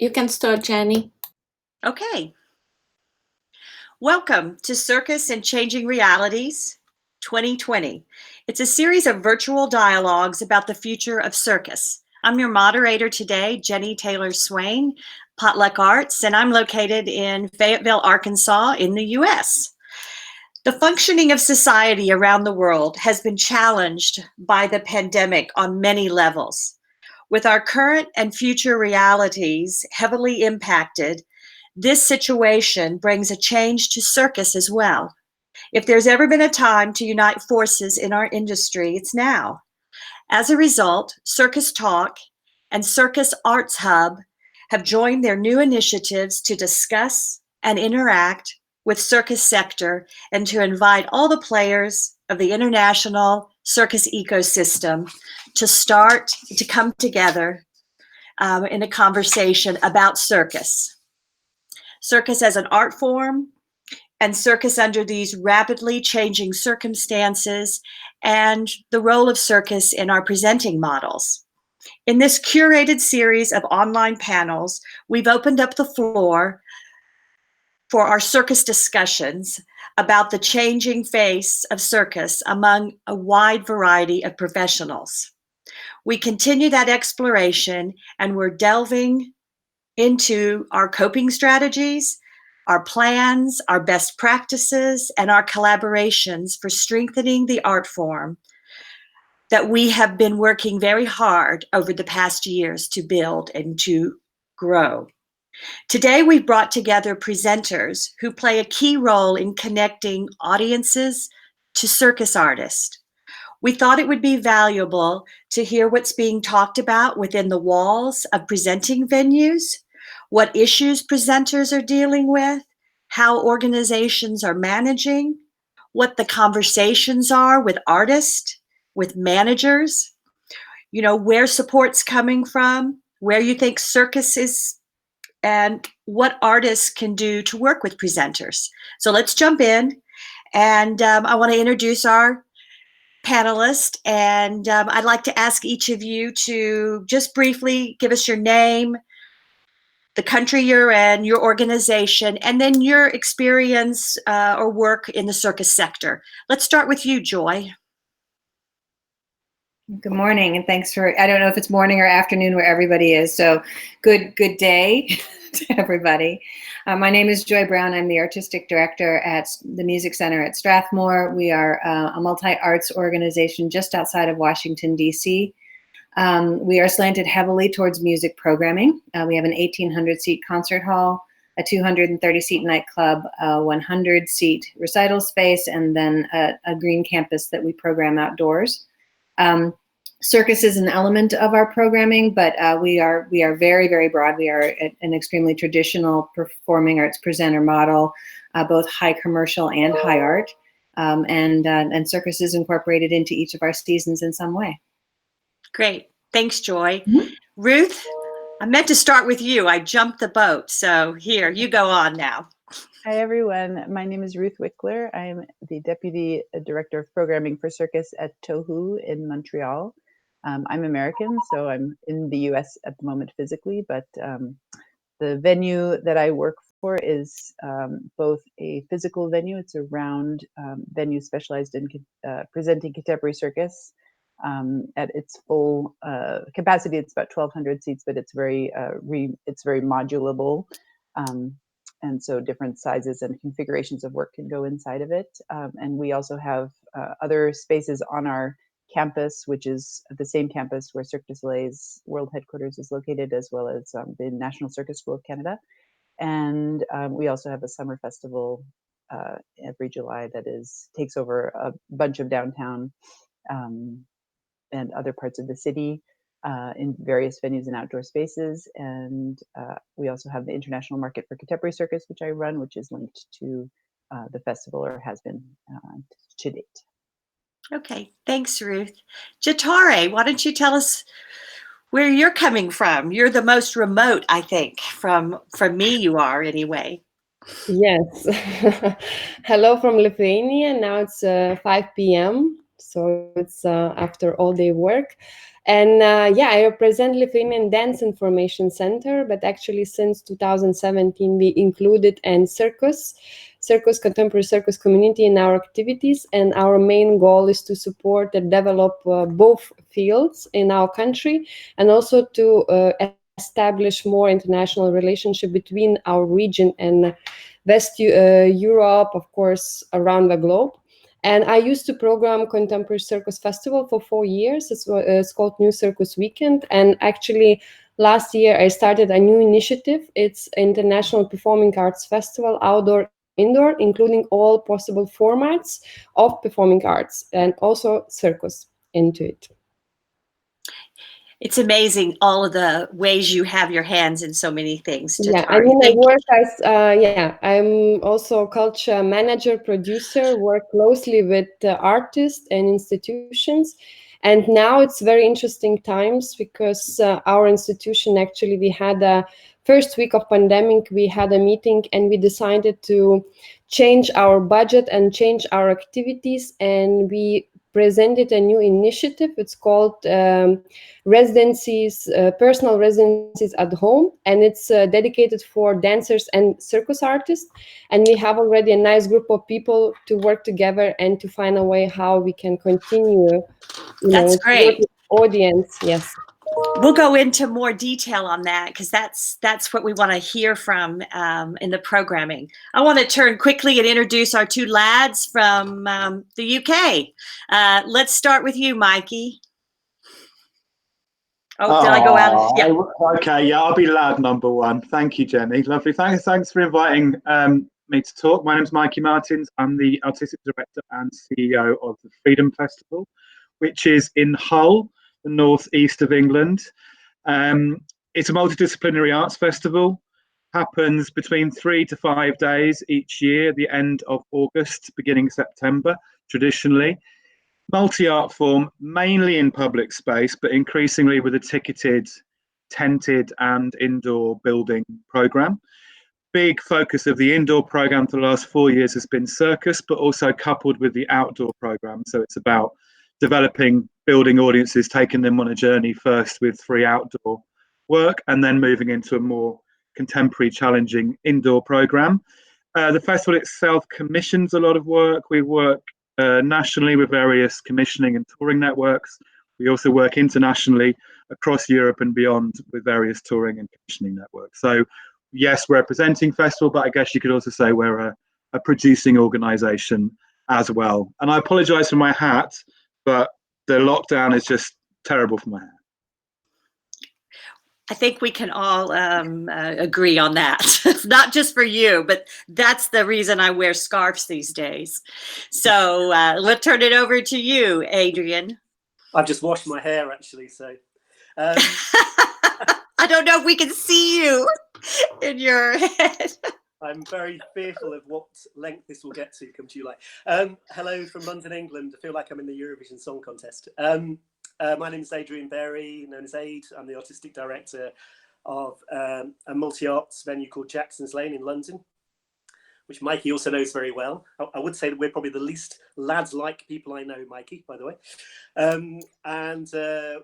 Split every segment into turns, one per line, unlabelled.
You can start, Jenni.
Okay. Welcome to Circus and Changing Realities 2020. It's a series of virtual dialogues about the future of circus. I'm your moderator today, Jenni Taylor Swain, Potluck Arts, and I'm located in Fayetteville, Arkansas in the US. The functioning of society around the world has been challenged by the pandemic on many levels. With our current and future realities heavily impacted, this situation brings a change to circus as well. If there's ever been a time to unite forces in our industry, it's now. As a result, CircusTalk and Circus Arts Hub have joined their new initiatives to discuss and interact with circus sector and to invite all the players of the international circus ecosystem to come together in a conversation about circus. Circus as an art form, and circus under these rapidly changing circumstances, and the role of circus in our presenting models. In this curated series of online panels, we've opened up the floor for our circus discussions about the changing face of circus among a wide variety of professionals. We continue that exploration, and we're delving into our coping strategies, our plans, our best practices, and our collaborations for strengthening the art form that we have been working very hard over the past years to build and to grow. Today, we've brought together presenters who play a key role in connecting audiences to circus artists. We thought it would be valuable to hear what's being talked about within the walls of presenting venues, what issues presenters are dealing with, how organizations are managing, what the conversations are with artists, with managers, where support's coming from, where you think circus is, and what artists can do to work with presenters. So let's jump in, and I want to introduce our panelist, and I'd like to ask each of you to just briefly give us your name, the country you're in, your organization, and then your experience or work in the circus sector. Let's start with you, Joy.
Good morning, and thanks I don't know if it's morning or afternoon where everybody is, so good day to everybody. My name is Joy Brown. I'm the artistic director at the Music Center at Strathmore. We are a multi-arts organization just outside of Washington, D.C. We are slanted heavily towards music programming. We have an 1,800-seat concert hall, a 230-seat nightclub, a 100-seat recital space, and then a green campus that we program outdoors. Circus is an element of our programming, but we are very, very broad. We are an extremely traditional performing arts presenter model, both high commercial and high art, and circus is incorporated into each of our seasons in some way.
Great, thanks, Joy. Mm-hmm. Ruth, I meant to start with you. I jumped the boat, so here, you go on now.
Hi, everyone. My name is Ruth Wikler. I'm the Deputy Director of Programming for Circus at TOHU in Montreal. I'm American, so I'm in the US at the moment physically, but the venue that I work for is both a physical venue. It's a round venue specialized in presenting contemporary circus. At its full capacity, it's about 1,200 seats, but it's very modulable. And so different sizes and configurations of work can go inside of it. And we also have other spaces on our campus, which is the same campus where Cirque du Soleil's world headquarters is located, as well as the National Circus School of Canada. And we also have a summer festival every July that takes over a bunch of downtown and other parts of the city in various venues and outdoor spaces. And we also have the International Market for Contemporary Circus, which I run, which is linked to the festival, or has been to date.
Okay, thanks, Ruth. Gintarė, why don't you tell us where you're coming from? You're the most remote, I think, from me you are anyway.
Yes. Hello from Lithuania. Now it's 5 p.m. So it's after all day work. And yeah, I represent Lithuanian Dance Information Center, but actually since 2017 we included and circus contemporary circus community in our activities, and our main goal is to support and develop both fields in our country, and also to establish more international relationship between our region and West Europe, of course, around the globe. And I used to program Contemporary Circus Festival for 4 years. It's called New Circus Weekend. And actually, last year I started a new initiative. It's International Performing Arts Festival, outdoor, indoor, including all possible formats of performing arts, and also circus into it.
It's amazing all of the ways you have your hands in so many things.
Yeah, I mean, I work as, I'm also culture manager, producer, work closely with artists and institutions. And now it's very interesting times because our institution, actually, we had a first week of pandemic, we had a meeting and we decided to change our budget and change our activities. And we presented a new initiative. It's called residencies, personal residencies at home, and it's dedicated for dancers and circus artists. And we have already a nice group of people to work together and to find a way how we can continue.
That's great.
Audience, yes.
We'll go into more detail on that because that's what we want to hear from in the programming. I want to turn quickly and introduce our two lads from the UK. Let's start with you, Mikey. Oh, did I go out?
Yeah. Okay, yeah, I'll be lad number one. Thank you, Jenny. Lovely. Thanks for inviting me to talk. My name's Mikey Martin. I'm the Artistic Director and CEO of the Freedom Festival, which is in Hull, the northeast of England. It's a multidisciplinary arts festival, happens between 3 to 5 days each year, the end of August, beginning September, traditionally. Multi-art form, mainly in public space, but increasingly with a ticketed, tented and indoor building programme. Big focus of the indoor programme for the last 4 years has been circus, but also coupled with the outdoor programme. So it's about developing, building audiences, taking them on a journey first with free outdoor work, and then moving into a more contemporary, challenging indoor programme. The festival itself commissions a lot of work. We work nationally with various commissioning and touring networks. We also work internationally across Europe and beyond with various touring and commissioning networks. So yes, we're a presenting festival, but I guess you could also say we're a producing organisation as well. And I apologise for my hat, but the lockdown is just terrible for my hair.
I think we can all agree on that. Not just for you, but that's the reason I wear scarves these days. So let's turn it over to you, Adrian.
I've just washed my hair, actually, so.
I don't know if we can see you in your head.
I'm very fearful of what length this will get to come July. Hello from London, England. I feel like I'm in the Eurovision Song Contest. My name is Adrian Berry, known as Aid. I'm the artistic director of a multi-arts venue called Jackson's Lane in London, which Mikey also knows very well. I would say that we're probably the least lads-like people I know, Mikey, by the way. And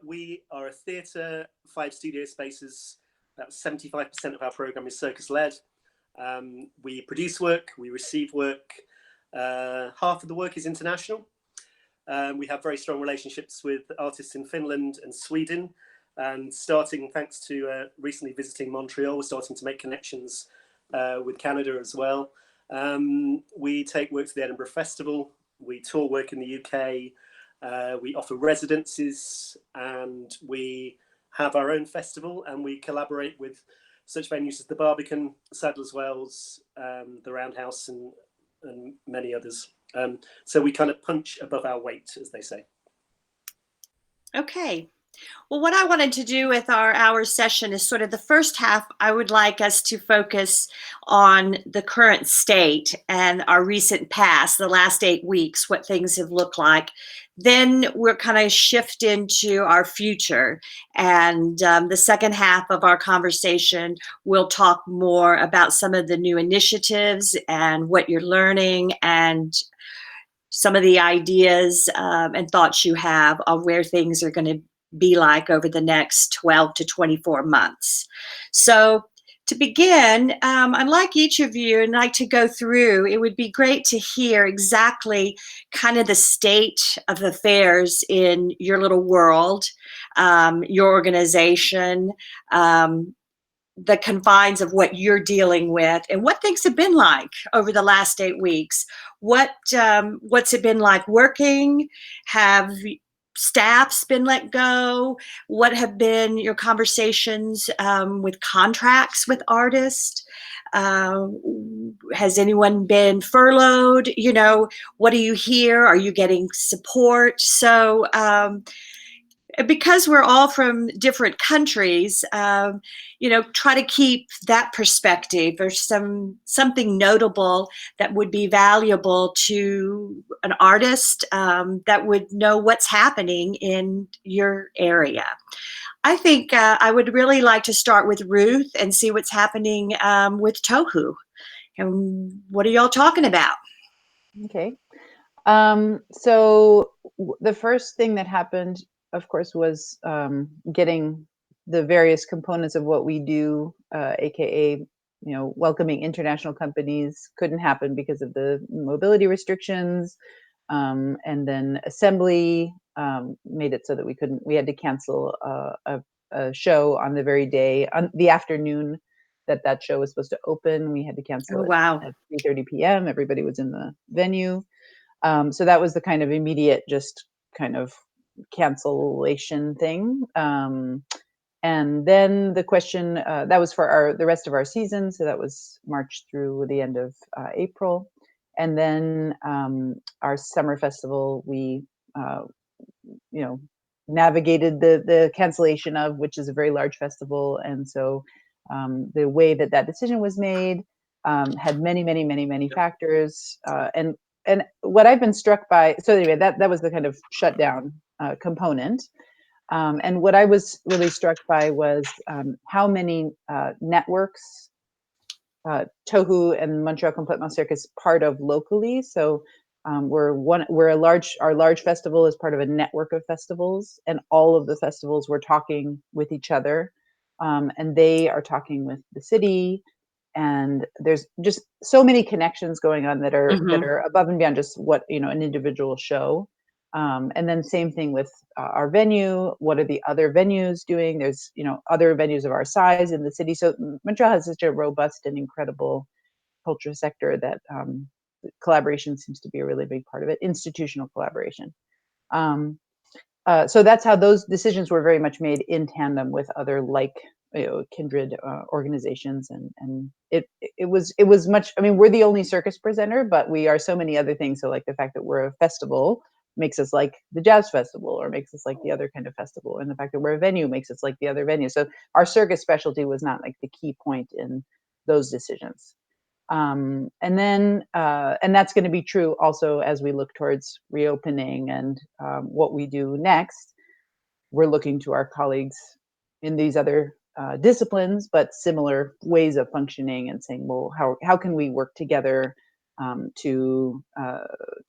we are a theatre, 5 studio spaces. About 75% of our programme is circus-led. We produce work, we receive work. Half of the work is international. We have very strong relationships with artists in Finland and Sweden, and starting, thanks to recently visiting Montreal, we're starting to make connections with Canada as well. We take work to the Edinburgh Festival, we tour work in the UK, we offer residencies, and we have our own festival, and we collaborate with such venues as the Barbican, Sadler's Wells, the Roundhouse, and many others. So we kind of punch above our weight, as they say.
Okay. Well, what I wanted to do with our hour session is sort of the first half, I would like us to focus on the current state and our recent past, the last 8 weeks, what things have looked like. Then we're kind of shift into our future. And the second half of our conversation, we'll talk more about some of the new initiatives and what you're learning and some of the ideas and thoughts you have of where things are going to be like over the next 12 to 24 months. So to begin, I'd like each of you and like to go through, it would be great to hear exactly kind of the state of affairs in your little world, your organization, the confines of what you're dealing with, and what things have been like over the last 8 weeks. What's it been like working? Have staff's been let go? What have been your conversations with contracts with artists? Has anyone been furloughed? You know, what do you hear? Are you getting support? So because we're all from different countries, you know, try to keep that perspective or something notable that would be valuable to an artist that would know what's happening in your area. I think I would really like to start with Ruth and see what's happening with TOHU. And what are y'all talking about?
Okay. So the first thing that happened, of course, was getting the various components of what we do, aka, you know, welcoming international companies couldn't happen because of the mobility restrictions, and then assembly made it so that we had to cancel a show on the very day, on the afternoon that show was supposed to open. We had to cancel it at 3:30 p.m. Everybody was in the venue. So that was the kind of immediate, just kind of cancellation thing. And then the question, that was for the rest of our season. So that was March through the end of April. And then our summer festival, we, you know, navigated the cancellation of, which is a very large festival. And so the way that decision was made had many factors. And what I've been struck by, so anyway, that was the kind of shutdown component. And what I was really struck by was how many networks TOHU and Montreal Complètement Circus part of locally. So our large festival is part of a network of festivals, and all of the festivals were talking with each other, and they are talking with the city. And there's just so many connections going on that are above and beyond just what, you know, an individual show. And then same thing with our venue. What are the other venues doing? There's, you know, other venues of our size in the city. So Montreal has such a robust and incredible culture sector that collaboration seems to be a really big part of it. Institutional collaboration. So that's how those decisions were very much made in tandem with other, like, you know, kindred organizations, and it was much. I mean, we're the only circus presenter, but we are so many other things. So like the fact that we're a festival makes us like the jazz festival, or makes us like the other kind of festival, and the fact that we're a venue makes us like the other venue. So our circus specialty was not like the key point in those decisions. And that's going to be true also as we look towards reopening and what we do next. We're looking to our colleagues in these other disciplines, but similar ways of functioning, and saying, well, how can we work together to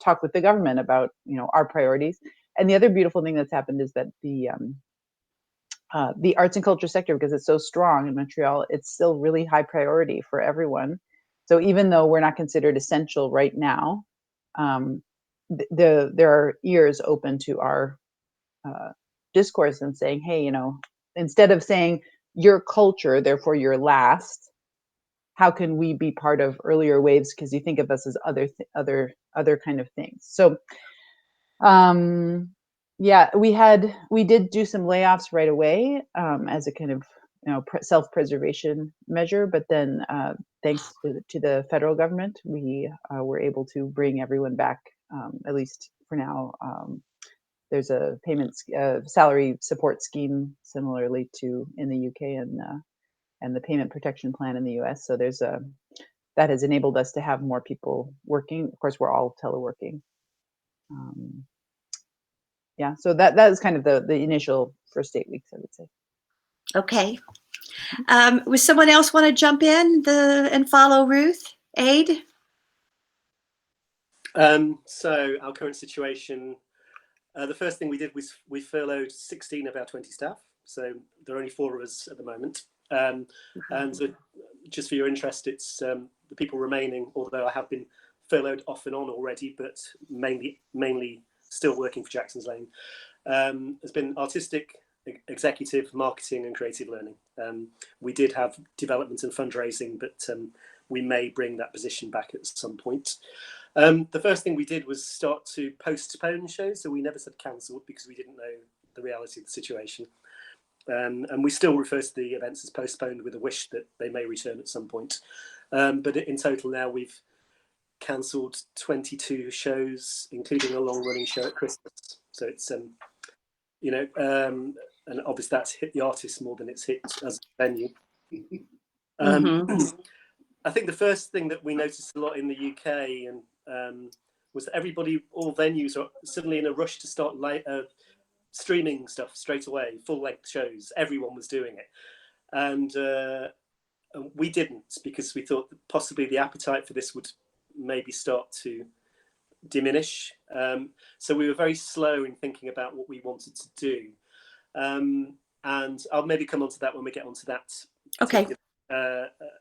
talk with the government about, you know, our priorities. And the other beautiful thing that's happened is that the arts and culture sector, because it's so strong in Montreal, it's still really high priority for everyone. So even though we're not considered essential right now, there are ears open to our discourse and saying, hey, you know, instead of saying your culture, therefore you're last, how can we be part of earlier waves? Because you think of us as other kind of things. So, yeah, we did do some layoffs right away as a kind of, you know, self-preservation measure. But then, thanks to the federal government, we were able to bring everyone back, at least for now. There's a salary support scheme similarly to in the UK, and the payment protection plan in the US. So that has enabled us to have more people working. Of course, we're all teleworking. Yeah, so that is kind of the initial first 8 weeks, I would say.
Okay. Would someone else want to jump in and follow Ruth? Aid?
So our current situation, The first thing we did was we furloughed 16 of our 20 staff. So there are only 4 of us at the moment. And just for your interest, it's the people remaining, although I have been furloughed off and on already, but mainly still working for Jackson's Lane, has been artistic, executive, marketing and creative learning. We did have development and fundraising, but we may bring that position back at some point. The first thing we did was start to postpone shows. So we never said cancelled because we didn't know the reality of the situation. And we still refer to the events as postponed with a wish that they may return at some point. But in total now we've cancelled 22 shows, including a long-running show at Christmas. So it's, you know, and obviously that's hit the artists more than it's hit as a venue. I think the first thing that we noticed a lot in the UK and was that everybody, all venues are suddenly in a rush to start streaming stuff straight away, full-length shows. Everyone was doing it. And we didn't, because we thought that possibly the appetite for this would maybe start to diminish. So we were very slow in thinking about what we wanted to do. And I'll maybe come onto that when we get onto that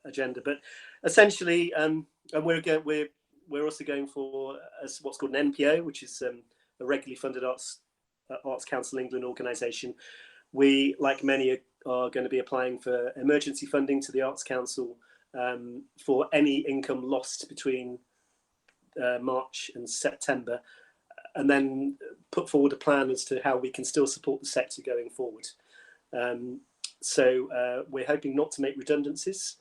agenda. But essentially, and we're also going for what's called an NPO, which is a regularly funded Arts Council England organisation. We, like many, are going to be applying for emergency funding to the Arts Council for any income lost between March and September, and then put forward a plan as to how we can still support the sector going forward. So we're hoping not to make redundancies.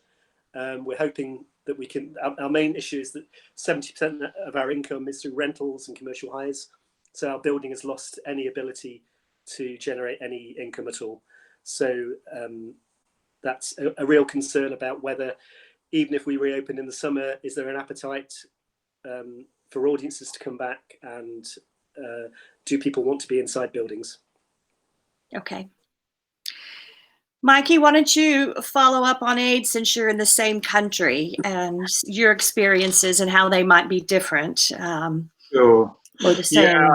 We're hoping that we can, our main issue is that 70% of our income is through rentals and commercial hires. So our building has lost any ability to generate any income at all. So that's a real concern about whether, even if we reopen in the summer, is there an appetite for audiences to come back, and do people want to be inside buildings?
Okay. Mikey, why don't you follow up on aid, since you're in the same country, and your experiences and how they might be different?
Sure.
Or the same.
Yeah,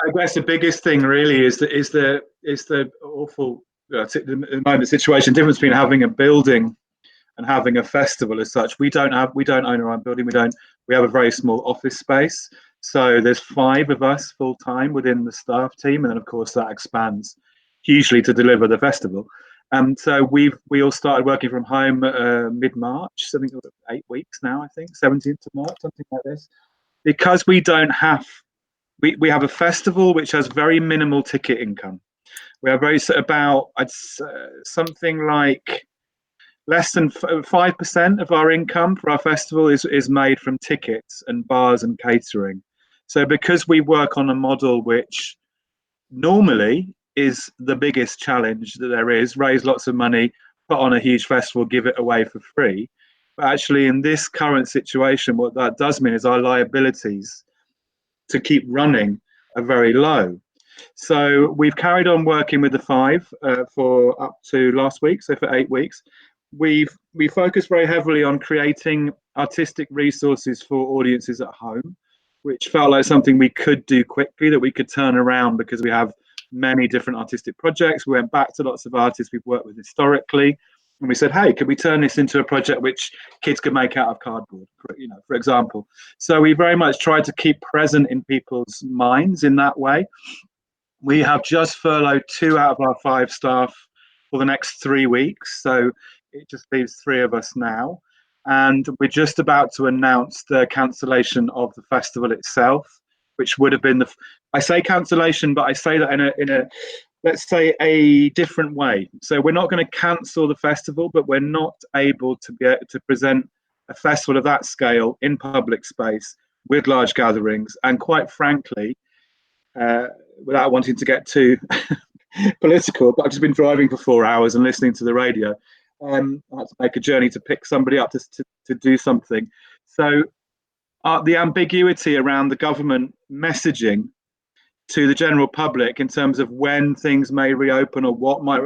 I guess the biggest thing really is the awful at the moment situation, difference between having a building and having a festival as such. We don't own our own building. We have a very small office space. So there's 5 of us full time within the staff team, and then of course that expands hugely to deliver the festival. So we all started working from home mid-March, something like 8 weeks now, I think, 17th of March, something like this, because we don't have. We have a festival which has very minimal ticket income. We have something like less than 5% of our income for our festival is made from tickets and bars and catering. So because we work on a model which normally is the biggest challenge that there is, raise lots of money, put on a huge festival, give it away for free. But actually in this current situation, what that does mean is our liabilities to keep running are very low. So we've carried on working with the 5 for up to last week, so for 8 weeks. We focused very heavily on creating artistic resources for audiences at home, which felt like something we could do quickly, that we could turn around, because we have many different artistic projects. We went back to lots of artists we've worked with historically, and we said, hey, could we turn this into a project which kids could make out of cardboard, for example. So we very much tried to keep present in people's minds in that way. We have just furloughed 2 out of our 5 staff for the next 3 weeks. So it just leaves 3 of us now. And we're just about to announce the cancellation of the festival itself, which would have been I say cancellation, but I say that in a let's say a different way. So we're not going to cancel the festival, but we're not able to present a festival of that scale in public space with large gatherings. And quite frankly, without wanting to get too political, but I've just been driving for 4 hours and listening to the radio. I had to make a journey to pick somebody up to do something. So the ambiguity around the government messaging to the general public in terms of when things may reopen or what might,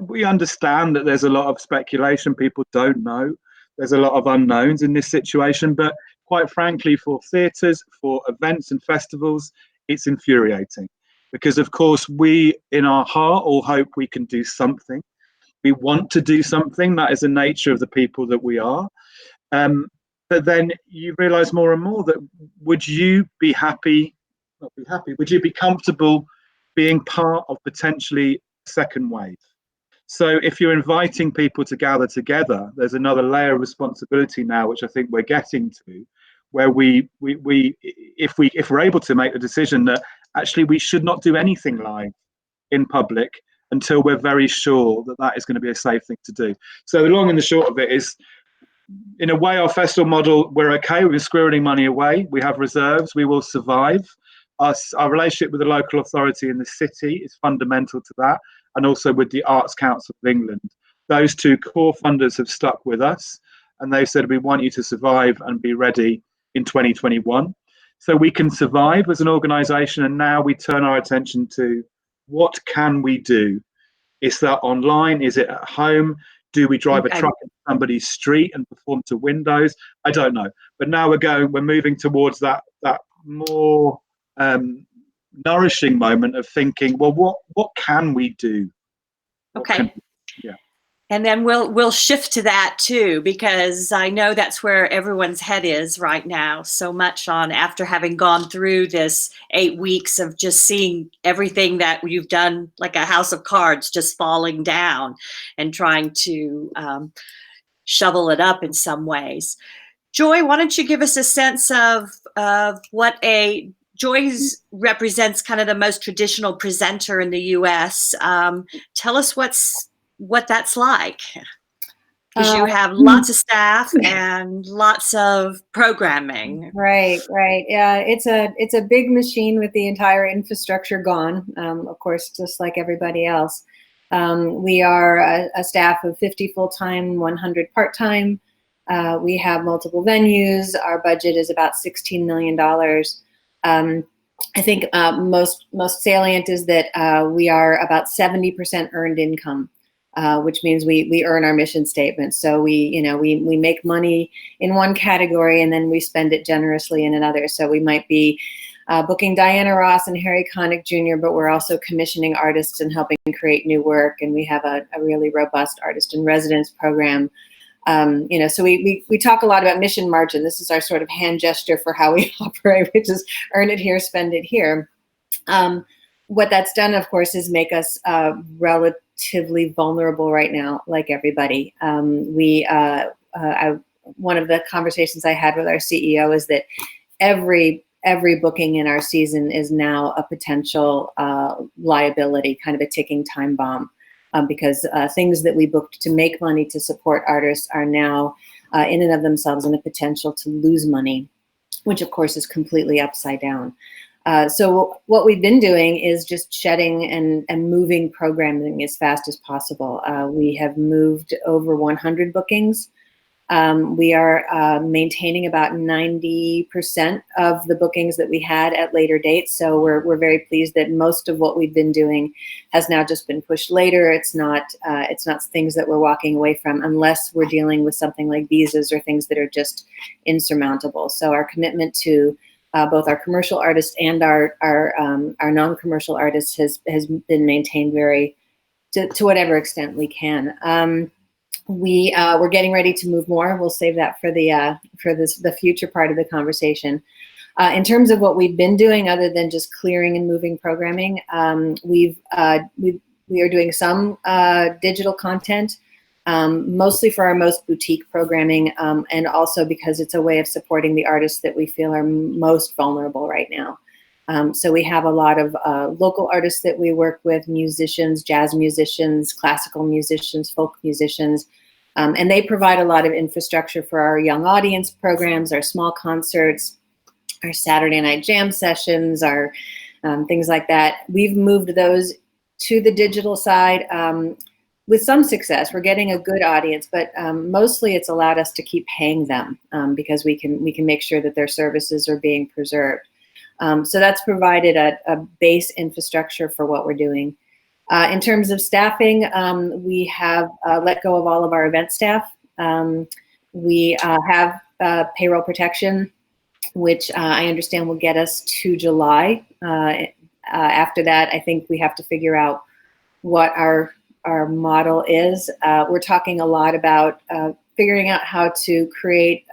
we understand that there's a lot of speculation. People don't know. There's a lot of unknowns in this situation, but quite frankly, for theatres, for events and festivals, it's infuriating. because of course we in our heart all hope we can do something. We want to do something. That is the nature of the people that we are. But then you realize more and more that would you be happy, not be happy, would you be comfortable being part of potentially a second wave? So if you're inviting people to gather together, there's another layer of responsibility now, which I think we're getting to, where if we're able to make the decision that actually we should not do anything live in public until we're very sure that that is going to be a safe thing to do. So the long and the short of it is, in a way, our festival model, we're okay. We're squirreling money away. We have reserves. We will survive. Our relationship with the local authority in the city is fundamental to that, and also with the Arts Council of England. Those two core funders have stuck with us, and they've said, we want you to survive and be ready in 2021. So we can survive as an organisation, and now we turn our attention to what can we do? Is that online? Is it at home? Do we drive a truck in somebody's street and perform to windows? I don't know. But now we're moving towards that more nourishing moment of thinking, well, what can we do?
Okay. And then we'll shift to that too, because I know that's where everyone's head is right now. So much on after having gone through this 8 weeks of just seeing everything that you've done, like a house of cards, just falling down, and trying to shovel it up in some ways. Joy, why don't you give us a sense of what Joy's represents kind of the most traditional presenter in the U.S. Tell us what that's like, because you have lots of staff and lots of programming.
Right. Yeah, it's a big machine with the entire infrastructure gone. Of course, just like everybody else. We are a staff of 50 full-time, 100 part-time. We have multiple venues. Our budget is about $16 million. I think most salient is that we are about 70% earned income. Which means we earn our mission statement. So we make money in one category and then we spend it generously in another. So we might be booking Diana Ross and Harry Connick Jr., but we're also commissioning artists and helping create new work. And we have a really robust artist in residence program. So we talk a lot about mission margin. This is our sort of hand gesture for how we operate, which is earn it here, spend it here. What that's done, of course, is make us relatively vulnerable right now, like everybody. One of the conversations I had with our CEO is that every booking in our season is now a potential liability, kind of a ticking time bomb, because things that we booked to make money to support artists are now in and of themselves in a potential to lose money, which of course is completely upside down. So what we've been doing is just shedding and moving programming as fast as possible. We have moved over 100 bookings. We are maintaining about 90% of the bookings that we had at later dates. So we're very pleased that most of what we've been doing has now just been pushed later. It's not things that we're walking away from unless we're dealing with something like visas or things that are just insurmountable. So our commitment to both our commercial artists and our non-commercial artists has been maintained to whatever extent we can. We're getting ready to move more. We'll save that for the future part of the conversation. In terms of what we've been doing, other than just clearing and moving programming, we are doing some digital content. Mostly for our most boutique programming, and also because it's a way of supporting the artists that we feel are most vulnerable right now. So we have a lot of local artists that we work with, musicians, jazz musicians, classical musicians, folk musicians, and they provide a lot of infrastructure for our young audience programs, our small concerts, our Saturday night jam sessions, our things like that. We've moved those to the digital side. With some success. We're getting a good audience, but mostly it's allowed us to keep paying them because we can make sure that their services are being preserved. So that's provided a base infrastructure for what we're doing. In terms of staffing, we have let go of all of our event staff. We have payroll protection, which I understand will get us to July. after that, I think we have to figure out what our model is. We're talking a lot about figuring out how to create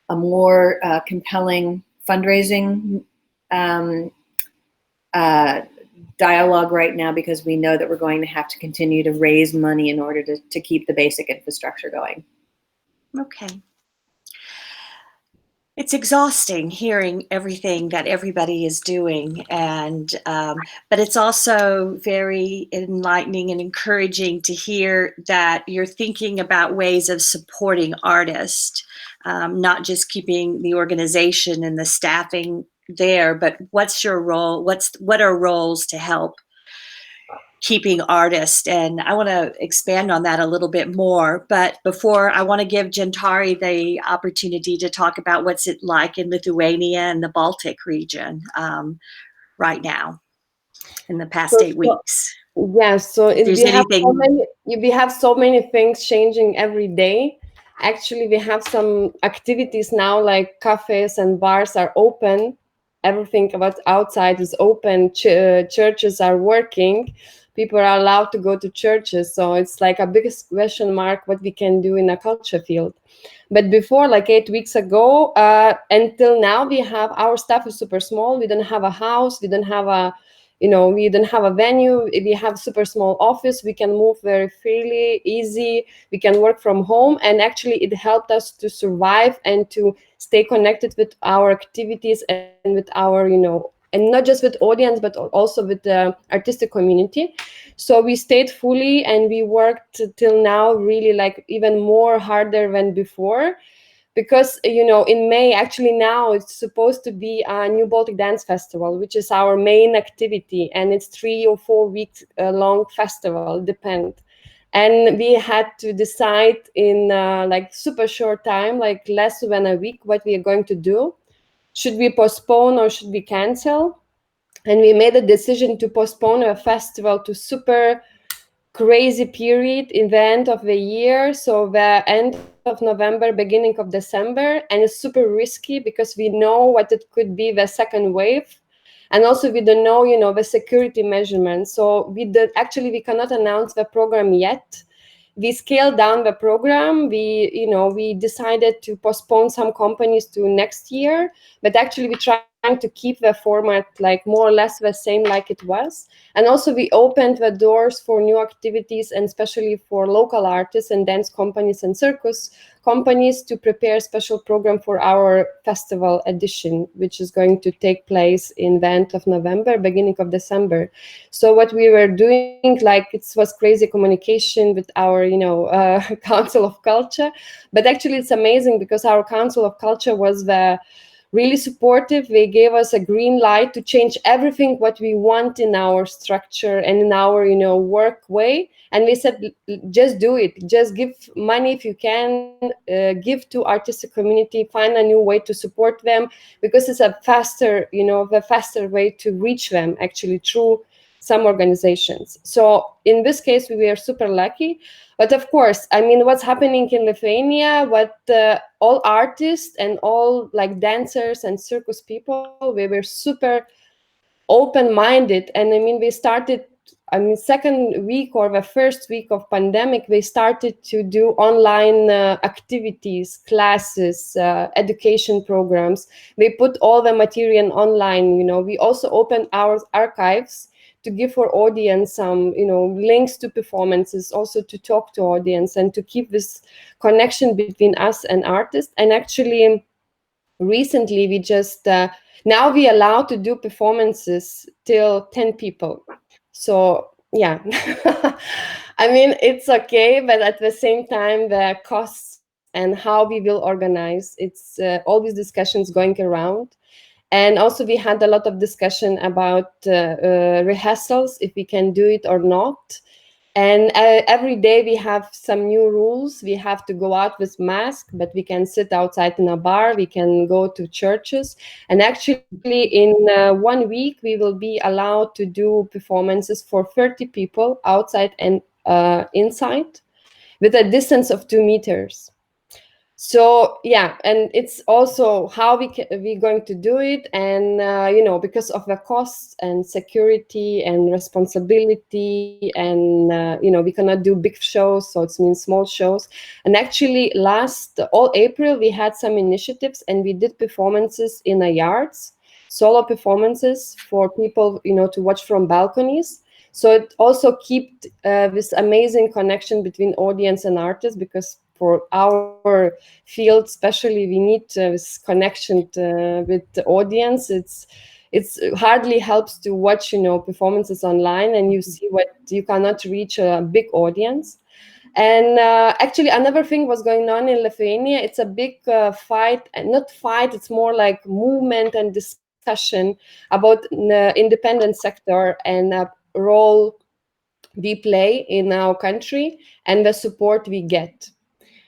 a more compelling fundraising dialogue right now, because we know that we're going to have to continue to raise money in order to keep the basic infrastructure going.
Okay. It's exhausting hearing everything that everybody is doing, and but it's also very enlightening and encouraging to hear that you're thinking about ways of supporting artists, not just keeping the organization and the staffing there, but what's your role? What are roles to help keeping artists? And I want to expand on that a little bit more. But before, I want to give Gintarė the opportunity to talk about what's it like in Lithuania and the Baltic region right now in the past 8 weeks.
Yeah, so we have so many things changing every day. Actually, we have some activities now, like cafes and bars are open. Everything about outside is open. Churches are working. People are allowed to go to churches. So it's like a biggest question mark what we can do in a culture field. But before, like 8 weeks ago, until now, we have our staff is super small. We don't have a house. We don't have a we don't have a venue. We have super small office. We can move very freely, easy. We can work from home. And actually, it helped us to survive and to stay connected with our activities and with our, and not just with audience, but also with the artistic community. So we stayed fully and we worked till now really like even more harder than before. Because, in May, actually now it's supposed to be a New Baltic Dance Festival, which is our main activity. And it's 3 or 4 weeks long festival, depend. And we had to decide in like super short time, like less than a week, what we are going to do. Should we postpone or should we cancel? And we made a decision to postpone a festival to super crazy period in the end of the year, so the end of November, beginning of December, and it's super risky because we know what it could be the second wave, and also we don't know, the security measurements. So we cannot announce the program yet. We scaled down the program. We decided to postpone some companies to next year, but actually we trying to keep the format like more or less the same like it was. And also we opened the doors for new activities, and especially for local artists and dance companies and circus companies to prepare a special program for our festival edition, which is going to take place in the end of November, beginning of December. So what we were doing, like it was crazy communication with our, Council of Culture. But actually it's amazing because our Council of Culture was really supportive. They gave us a green light to change everything what we want in our structure and in our work way. And we said, just do it, just give money if you can, give to artistic community, find a new way to support them, because it's a faster way to reach them actually through some organizations. So in this case, we were super lucky. But of course, what's happening in Lithuania, what all artists and all like dancers and circus people, we were super open-minded. And we started, second week or the first week of pandemic, we started to do online activities, classes, education programs. We put all the material online. We also opened our archives to give for audience some, links to performances, also to talk to audience and to keep this connection between us and artists. And actually, recently we just, now we allow to do performances till 10 people. So yeah, it's okay, but at the same time, the costs and how we will organize, it's all these discussions going around. And also we had a lot of discussion about rehearsals, if we can do it or not. And every day we have some new rules. We have to go out with mask, but we can sit outside in a bar. We can go to churches. And actually in 1 week, we will be allowed to do performances for 30 people outside and inside with a distance of 2 meters. So yeah, and it's also how we're going to do it, and because of the costs and security and responsibility, and we cannot do big shows, so it means small shows. And actually, all April we had some initiatives, and we did performances in the yards, solo performances for people to watch from balconies. So it also kept this amazing connection between audience and artists, because for our field especially, we need this connection with the audience. It's hardly helps to watch performances online, and you see what you cannot reach a big audience. And actually another thing was going on in Lithuania. It's a big fight, and not fight, it's more like movement and discussion about the independent sector and role we play in our country and the support we get,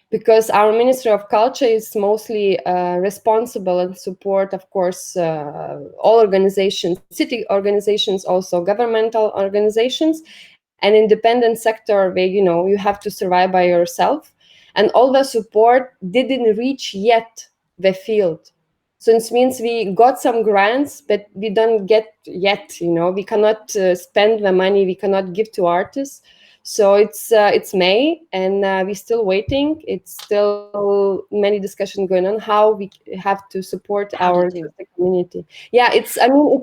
because our Ministry of Culture is mostly responsible and support, of course, all organizations, city organizations, also governmental organizations, and independent sector where you have to survive by yourself, and all the support didn't reach yet the field. So it means we got some grants, but we don't get yet. We cannot spend the money, we cannot give to artists. So it's May, and we're still waiting. It's still many discussions going on how we have to support our community. Yeah, it's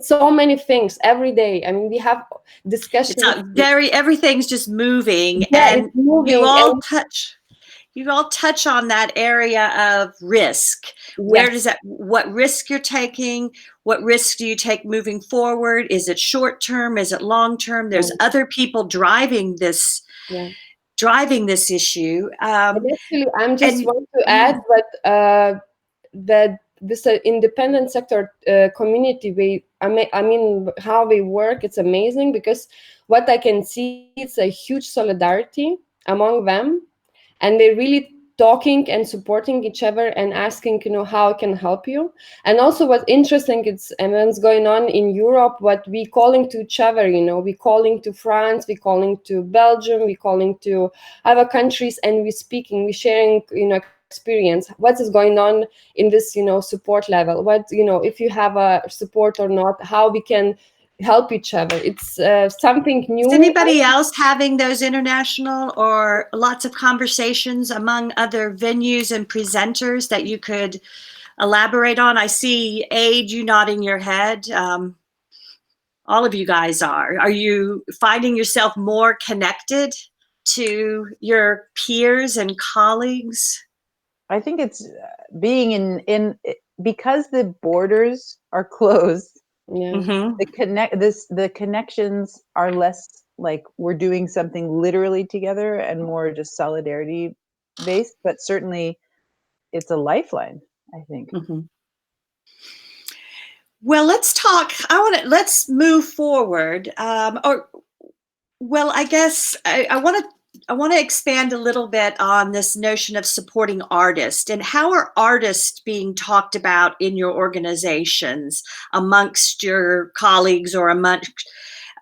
so many things every day. I mean, we have discussions.
Everything's just moving,
yeah,
and
it's moving,
you all touch on that area of risk. Where does that, what risk you're taking? What risk do you take moving forward? Is it short term? Is it long term? There's other people driving this issue.
Actually, I'm just want to add that this independent sector community, how they work, it's amazing, because what I can see, it's a huge solidarity among them, and they're really talking and supporting each other and asking, how I can help you. And also what's interesting, it's events going on in Europe, what we calling to each other, we calling to France, we calling to Belgium, we calling to other countries, and we speaking, we sharing, experience, what is going on in this, support level, what, if you have a support or not, how we can help each other. It's something new.
Is anybody else having those international or lots of conversations among other venues and presenters that you could elaborate on? I see Aid, you nodding your head. All of you guys are. Are you finding yourself more connected to your peers and colleagues?
I think it's being in because the borders are closed.
Yeah.
The connections are less like we're doing something literally together and more just solidarity based, but certainly it's a lifeline, I think.
Well, let's talk. Let's move forward. I guess I want to expand a little bit on this notion of supporting artists, and how are artists being talked about in your organizations amongst your colleagues, or amongst,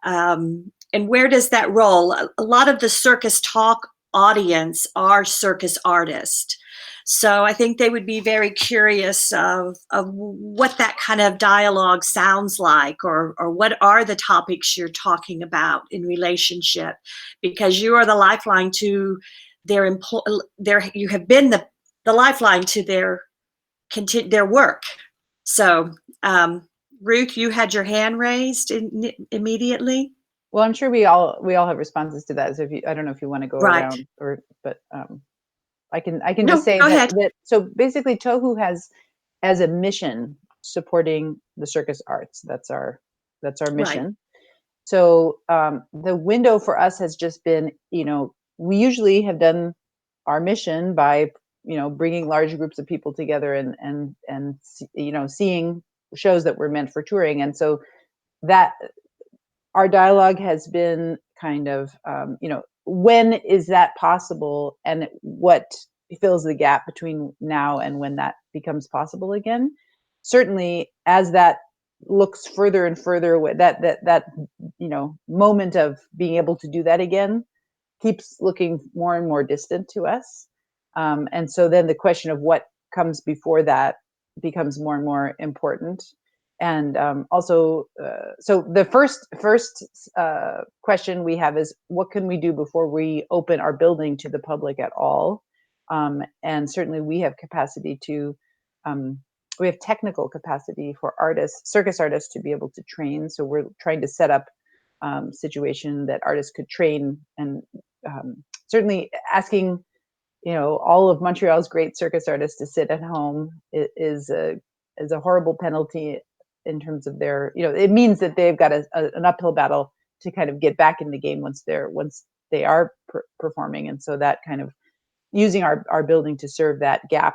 and where does that roll? A lot of the CircusTalk audience are circus artists. So I think they would be very curious of what that kind of dialogue sounds like, or what are the topics you're talking about in relationship, because you are the lifeline to you have been the lifeline to their work. So Ruth, you had your hand raised immediately.
Well, I'm sure we all have responses to that. So I don't know if you want to go around, but I can just say that. So basically, TOHU has as a mission supporting the circus arts. That's our mission. Right. So the window for us has just been, we usually have done our mission by, bringing large groups of people together and seeing shows that were meant for touring. And so that our dialogue has been kind of, when is that possible, and what fills the gap between now and when that becomes possible again. Certainly, as that looks further and further, that moment of being able to do that again keeps looking more and more distant to us. And so then the question of what comes before that becomes more and more important. And also, so the first question we have is, what can we do before we open our building to the public at all? And certainly we have capacity to, we have technical capacity for artists, circus artists, to be able to train. So we're trying to set up situation that artists could train, and certainly asking, you know, all of Montreal's great circus artists to sit at home is a horrible penalty in terms of their, you know, it means that they've got an uphill battle to kind of get back in the game once they are performing. And so that kind of using our building to serve that gap,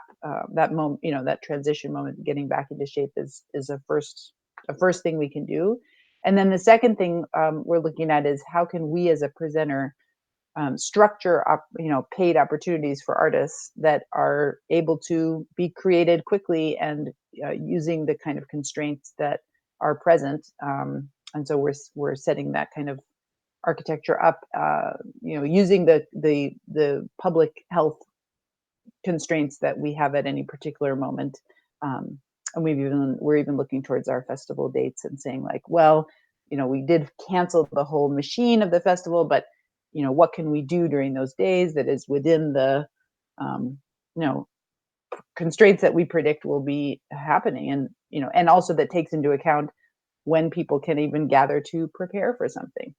that moment, you know, that transition moment, getting back into shape is a first thing we can do. And then the second thing we're looking at is, how can we as a presenter structure up, you know, paid opportunities for artists that are able to be created quickly and using the kind of constraints that are present. And so we're setting that kind of architecture up, you know, using the public health constraints that we have at any particular moment. And we're even looking towards our festival dates and saying, like, well, you know, we did cancel the whole machine of the festival, but, you know, what can we do during those days that is within the, you know, constraints that we predict will be happening, and, you know, and also that takes into account when people can even gather to prepare for something.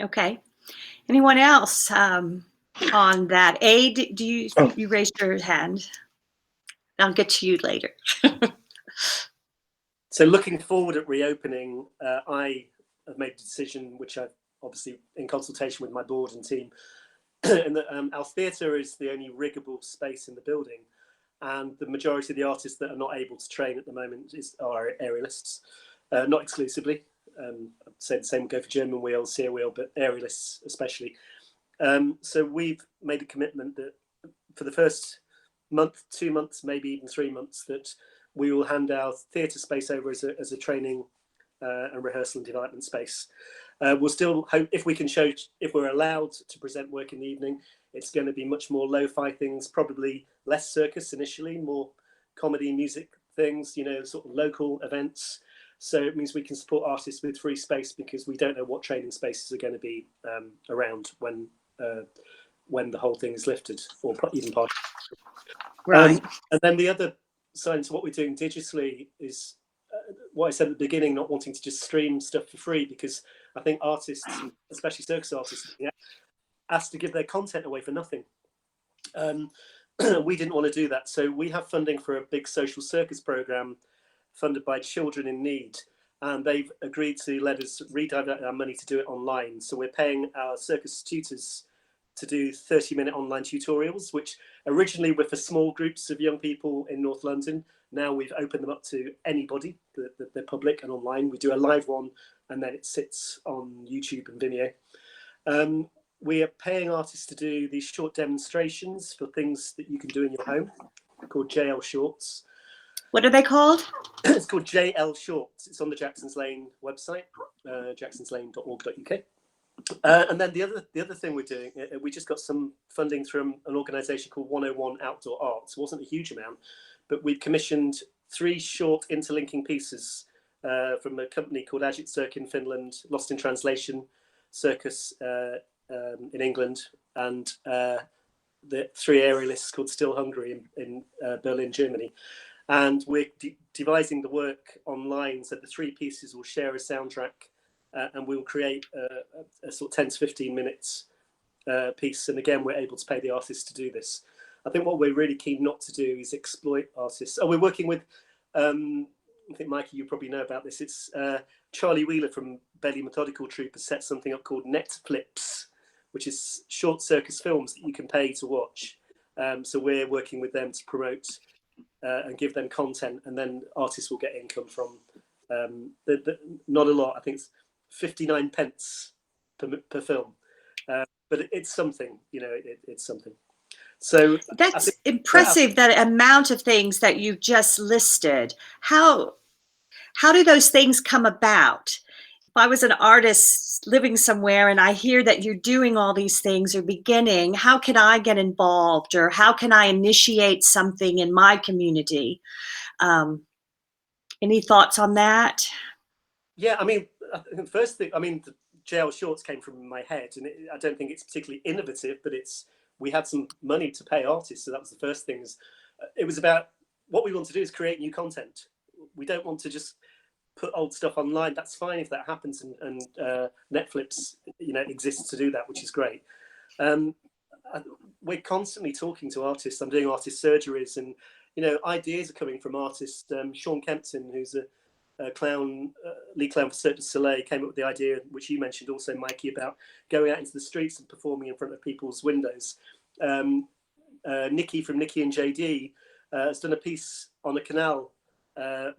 Okay. Anyone else on that? Aid, do you you raised your hand? I'll get to you later.
So looking forward at reopening, I have made a decision, which I've obviously in consultation with my board and team, and that our theatre is the only riggable space in the building, and the majority of the artists that are not able to train at the moment are aerialists, not exclusively. I'd say the same would go for German wheel, Sear wheel, but aerialists especially. So we've made a commitment that for the first month, 2 months, maybe even 3 months, that we will hand our theatre space over as a training and rehearsal and development space. We'll still hope, if we can show, if we're allowed to present work in the evening, it's going to be much more lo-fi things, probably less circus initially, more comedy, music things, you know, sort of local events. So it means we can support artists with free space, because we don't know what training spaces are going to be around when the whole thing is lifted, or even part.
Right.
And then the other side to what we're doing digitally is what I said at the beginning, not wanting to just stream stuff for free, because I think artists, especially circus artists, asked to give their content away for nothing. We didn't want to do that. So we have funding for a big social circus program funded by Children in Need. And they've agreed to let us redirect our money to do it online. So we're paying our circus tutors to do 30-minute online tutorials, which originally were for small groups of young people in North London. Now we've opened them up to anybody, the public and online. We do a live one, and then it sits on YouTube and Vimeo. We are paying artists to do these short demonstrations for things that you can do in your home, called JL Shorts.
What are they called?
It's called JL Shorts. It's on the Jackson's Lane website, jacksonslane.org.uk. And then the other thing we're doing, we just got some funding from an organisation called 101 Outdoor Arts. It wasn't a huge amount, but we've commissioned 3 short interlinking pieces from a company called Circus in Finland, Lost in Translation, Circus in England, and the 3 aerialists called Still Hungry in Berlin, Germany. And we're devising the work online, so the 3 pieces will share a soundtrack, and we'll create a sort of 10 to 15 minutes piece. And again, we're able to pay the artists to do this. I think what we're really keen not to do is exploit artists. Oh, we're working with, I think, Mikey, you probably know about this. It's Charlie Wheeler from Belly Methodical Troupe has set something up called Netflips, which is short circus films that you can pay to watch. So we're working with them to promote and give them content, and then artists will get income from not a lot. I think it's 59 pence per film, but it's something, you know, it's something. So
that's impressive, that amount of things that you just listed. How do those things come about? I was an artist living somewhere and I hear that you're doing all these things or beginning, how can I get involved, or how can I initiate something in my community? Any thoughts on that?
Yeah, I mean, the first thing, I mean, the JL Shorts came from my head, and I don't think it's particularly innovative, but we had some money to pay artists, so that was the first thing. It was about what we want to do is create new content. We don't want to just put old stuff online. That's fine if that happens, and Netflix, exists to do that, which is great. We're constantly talking to artists. I'm doing artist surgeries, and ideas are coming from artists. Sean Kempton, who's a clown, lead clown for Cirque du Soleil, came up with the idea, which you mentioned also, Mikey, about going out into the streets and performing in front of people's windows. Nikki from Nikki and JD has done a piece on a canal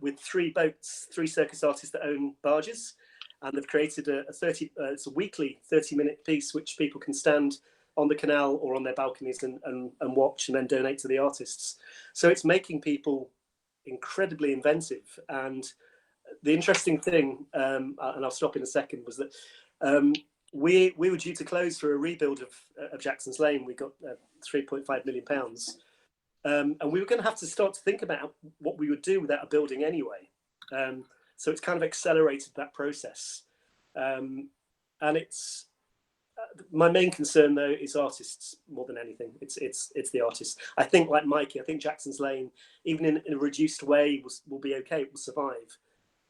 with 3 boats, 3 circus artists that own barges, and they've created it's a weekly 30-minute piece which people can stand on the canal or on their balconies and watch, and then donate to the artists. So it's making people incredibly inventive. And the interesting thing, and I'll stop in a second, was that we were due to close for a rebuild of Jackson's Lane. We got £3.5 million. And we were going to have to start to think about what we would do without a building anyway. So it's kind of accelerated that process. And it's my main concern, though, is artists more than anything. It's the artists. I think, like Mikey, I think Jackson's Lane, even in a reduced way, will be okay. It will survive.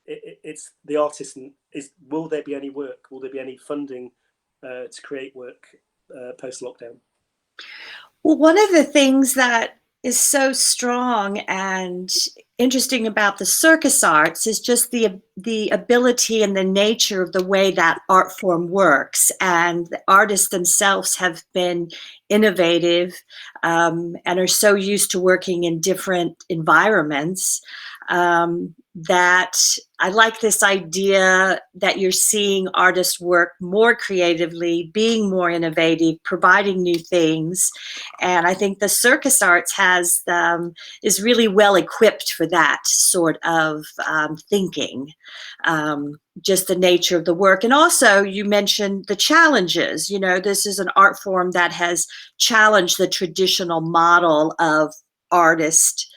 It's the artist. Will there be any work? Will there be any funding to create work post-lockdown?
Well, one of the things that is so strong and interesting about the circus arts is just the ability and the nature of the way that art form works. And the artists themselves have been innovative and are so used to working in different environments that I like this idea that you're seeing artists work more creatively, being more innovative, providing new things. And I think the circus arts is really well equipped for that sort of thinking, just the nature of the work. And also you mentioned the challenges. This is an art form that has challenged the traditional model of artist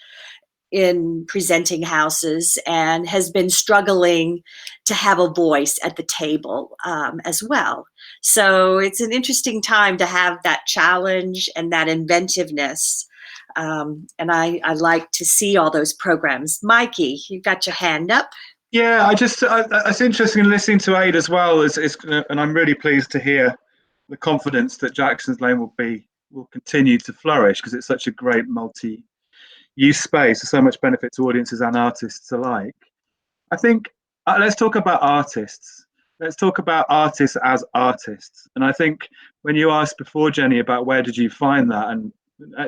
in presenting houses and has been struggling to have a voice at the table as well. So it's an interesting time to have that challenge and that inventiveness. And I like to see all those programs. Mikey, you got your hand up.
Yeah, it's interesting listening to Aid as well, and I'm really pleased to hear the confidence that Jackson's Lane will continue to flourish, because it's such a great multi-use space, so much benefit to audiences and artists alike. I think let's talk about artists. Let's talk about artists as artists. And I think when you asked before, Jenni, about where did you find that, and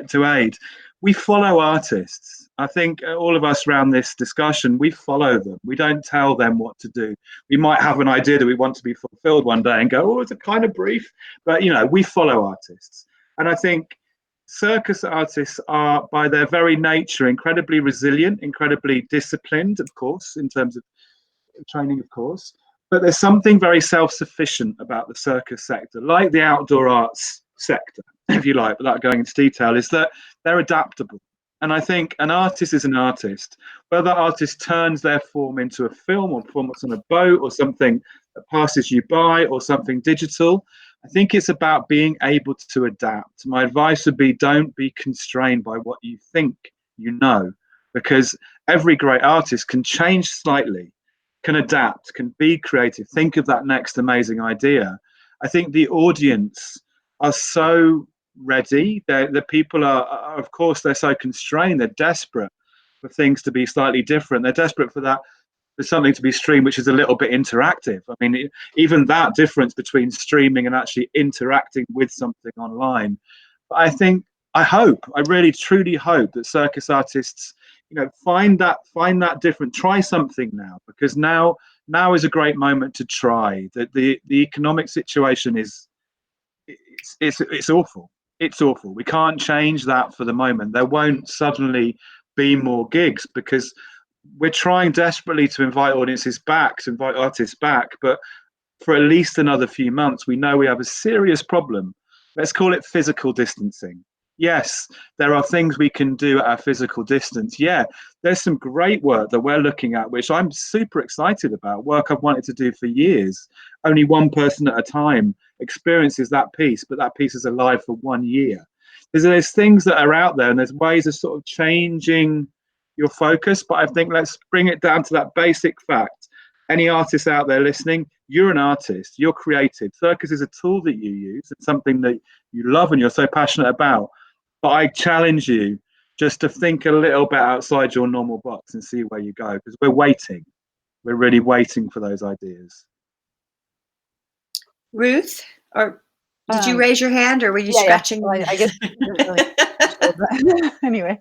to Aid, we follow artists. I think all of us around this discussion, we follow them. We don't tell them what to do. We might have an idea that we want to be fulfilled one day and go, oh, it's a kind of brief. But, we follow artists. And I think circus artists are, by their very nature, incredibly resilient, incredibly disciplined, of course, in terms of training, of course. But there's something very self-sufficient about the circus sector, like the outdoor arts sector, if you like, without going into detail, is that they're adaptable. And I think an artist is an artist. Whether that artist turns their form into a film or performance on a boat or something that passes you by or something digital, I think it's about being able to adapt. My advice would be, don't be constrained by what you think you know, because every great artist can change slightly, can adapt, can be creative, think of that next amazing idea. I think the audience are so ready. The people are, of course, they're so constrained. They're desperate for things to be slightly different. They're desperate for something to be streamed which is a little bit interactive. I mean, even that difference between streaming and actually interacting with something online. But I really truly hope that circus artists, find that different, try something now, because now is a great moment to try. The economic situation it's awful. It's awful. We can't change that for the moment. There won't suddenly be more gigs, because we're trying desperately to invite audiences back, to invite artists back, but for at least another few months, we know we have a serious problem. Let's call it physical distancing. Yes, there are things we can do at our physical distance. Yeah, there's some great work that we're looking at, which I'm super excited about, work I've wanted to do for years. Only one person at a time experiences that piece, but that piece is alive for 1 year. There's things that are out there, and there's ways of sort of changing your focus, but I think let's bring it down to that basic fact. Any artists out there listening, you're an artist, you're creative. Circus is a tool that you use. It's something that you love and you're so passionate about. But I challenge you just to think a little bit outside your normal box and see where you go, because we're waiting. We're really waiting for those ideas.
Ruth, or did you raise your hand, or were you scratching?
Yeah. Well, I guess. Anyway,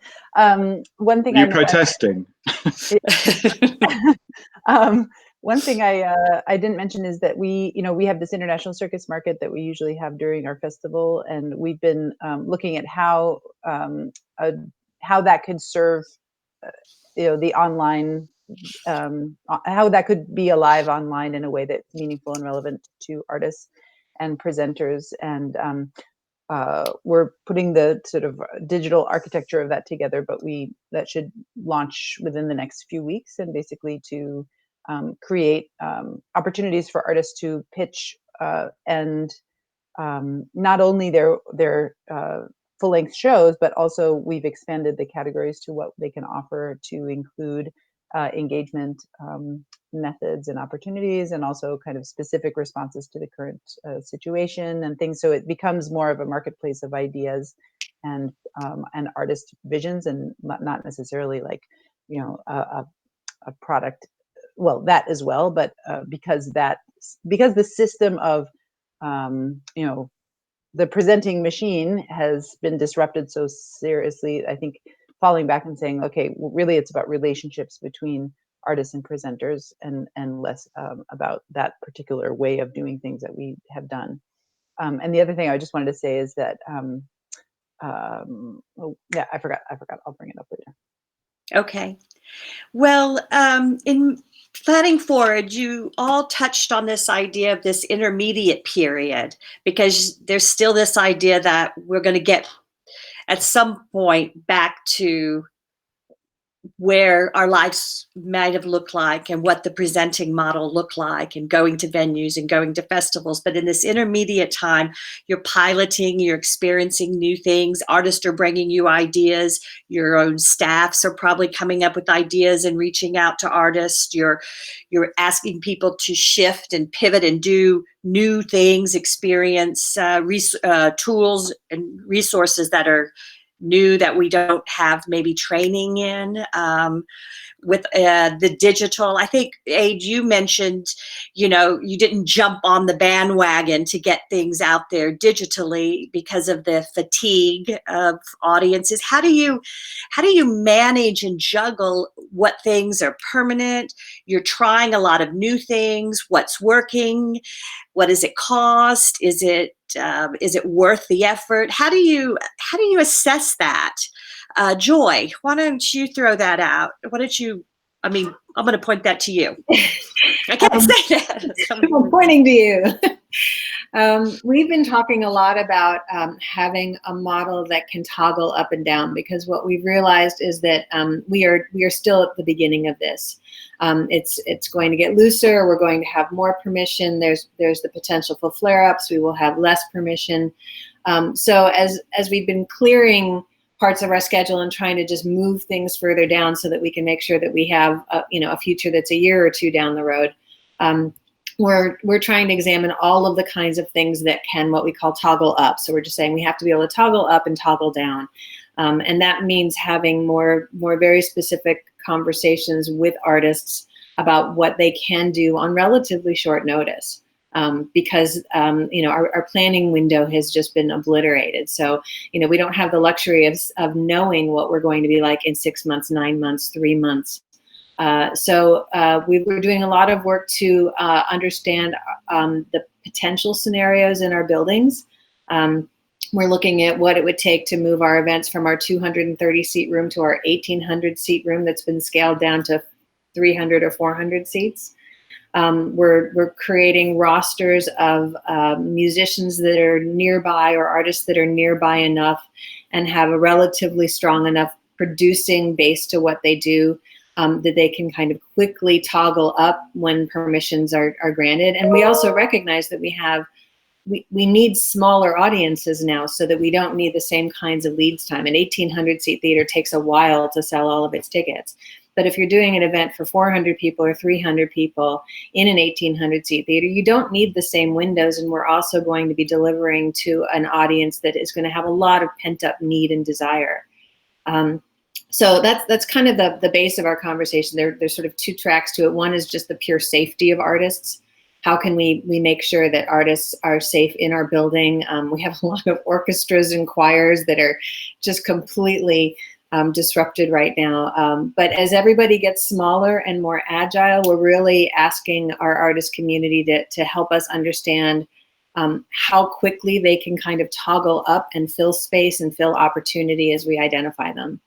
one thing
You're protesting.
One thing I didn't mention is that we have this international circus market that we usually have during our festival, and we've been looking at how that could serve, the online, how that could be alive online in a way that's meaningful and relevant to artists and presenters, and we're putting the sort of digital architecture of that together, but that should launch within the next few weeks, and basically to create opportunities for artists to pitch and not only their full-length shows, but also we've expanded the categories to what they can offer to include engagement methods and opportunities, and also kind of specific responses to the current situation and things. So it becomes more of a marketplace of ideas and artist visions, and not necessarily like a product. Well, that as well, but because the system of the presenting machine has been disrupted so seriously, I think falling back and saying, okay, well, really it's about relationships between artists and presenters, and less about that particular way of doing things that we have done. And the other thing I just wanted to say is that, I forgot. I'll bring it up later.
Okay. Well, in planning forward, you all touched on this idea of this intermediate period, because there's still this idea that we're going to get at some point back to where our lives might have looked like and what the presenting model looked like, and going to venues and going to festivals. But in this intermediate time, you're piloting, you're experiencing new things. Artists are bringing you ideas. Your own staffs are probably coming up with ideas and reaching out to artists. You're asking people to shift and pivot and do new things, experience tools and resources that are new that we don't have maybe training in. With the digital, I think, Aid, you mentioned, you didn't jump on the bandwagon to get things out there digitally because of the fatigue of audiences. How do you manage and juggle what things are permanent? You're trying a lot of new things. What's working? What does it cost? Is it worth the effort? How do you assess that? Joy, why don't you throw that out? I'm going to point that to you. I can't say that.
I'm pointing to you. We've been talking a lot about having a model that can toggle up and down, because what we've realized is that we are still at the beginning of this. It's going to get looser. We're going to have more permission. There's the potential for flare-ups. We will have less permission. So as we've been clearing parts of our schedule and trying to just move things further down so that we can make sure that we have a future that's a year or two down the road, we're trying to examine all of the kinds of things that can, what we call, toggle up. So we're just saying we have to be able to toggle up and toggle down. And that means having more very specific conversations with artists about what they can do on relatively short notice. Because our planning window has just been obliterated. So, we don't have the luxury of knowing what we're going to be like in 6 months, 9 months, 3 months. So we're doing a lot of work to understand the potential scenarios in our buildings. We're looking at what it would take to move our events from our 230 seat room to our 1,800 seat room that's been scaled down to 300 or 400 seats. We're creating rosters of musicians that are nearby or artists that are nearby enough and have a relatively strong enough producing base to what they do, that they can kind of quickly toggle up when permissions are granted. And we also recognize that we need smaller audiences now, so that we don't need the same kinds of lead time. An 1,800 seat theater takes a while to sell all of its tickets. But if you're doing an event for 400 people or 300 people in an 1,800 seat theater, you don't need the same windows. And we're also going to be delivering to an audience that is going to have a lot of pent up need and desire. So that's kind of the base of our conversation. There's sort of two tracks to it. One is just the pure safety of artists. How can we make sure that artists are safe in our building? We have a lot of orchestras and choirs that are just completely disrupted right now. But as everybody gets smaller and more agile, we're really asking our artist community to help us understand how quickly they can kind of toggle up and fill space and fill opportunity as we identify them.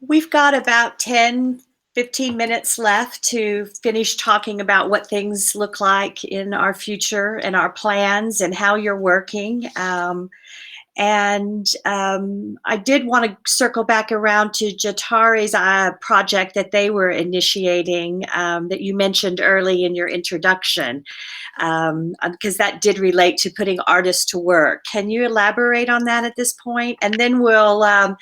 We've got about 10, 15 minutes left to finish talking about what things look like in our future and our plans and how you're working. I did want to circle back around to Gintare's project that they were initiating, that you mentioned early in your introduction, because that did relate to putting artists to work. Can you elaborate on that at this point? And then we'll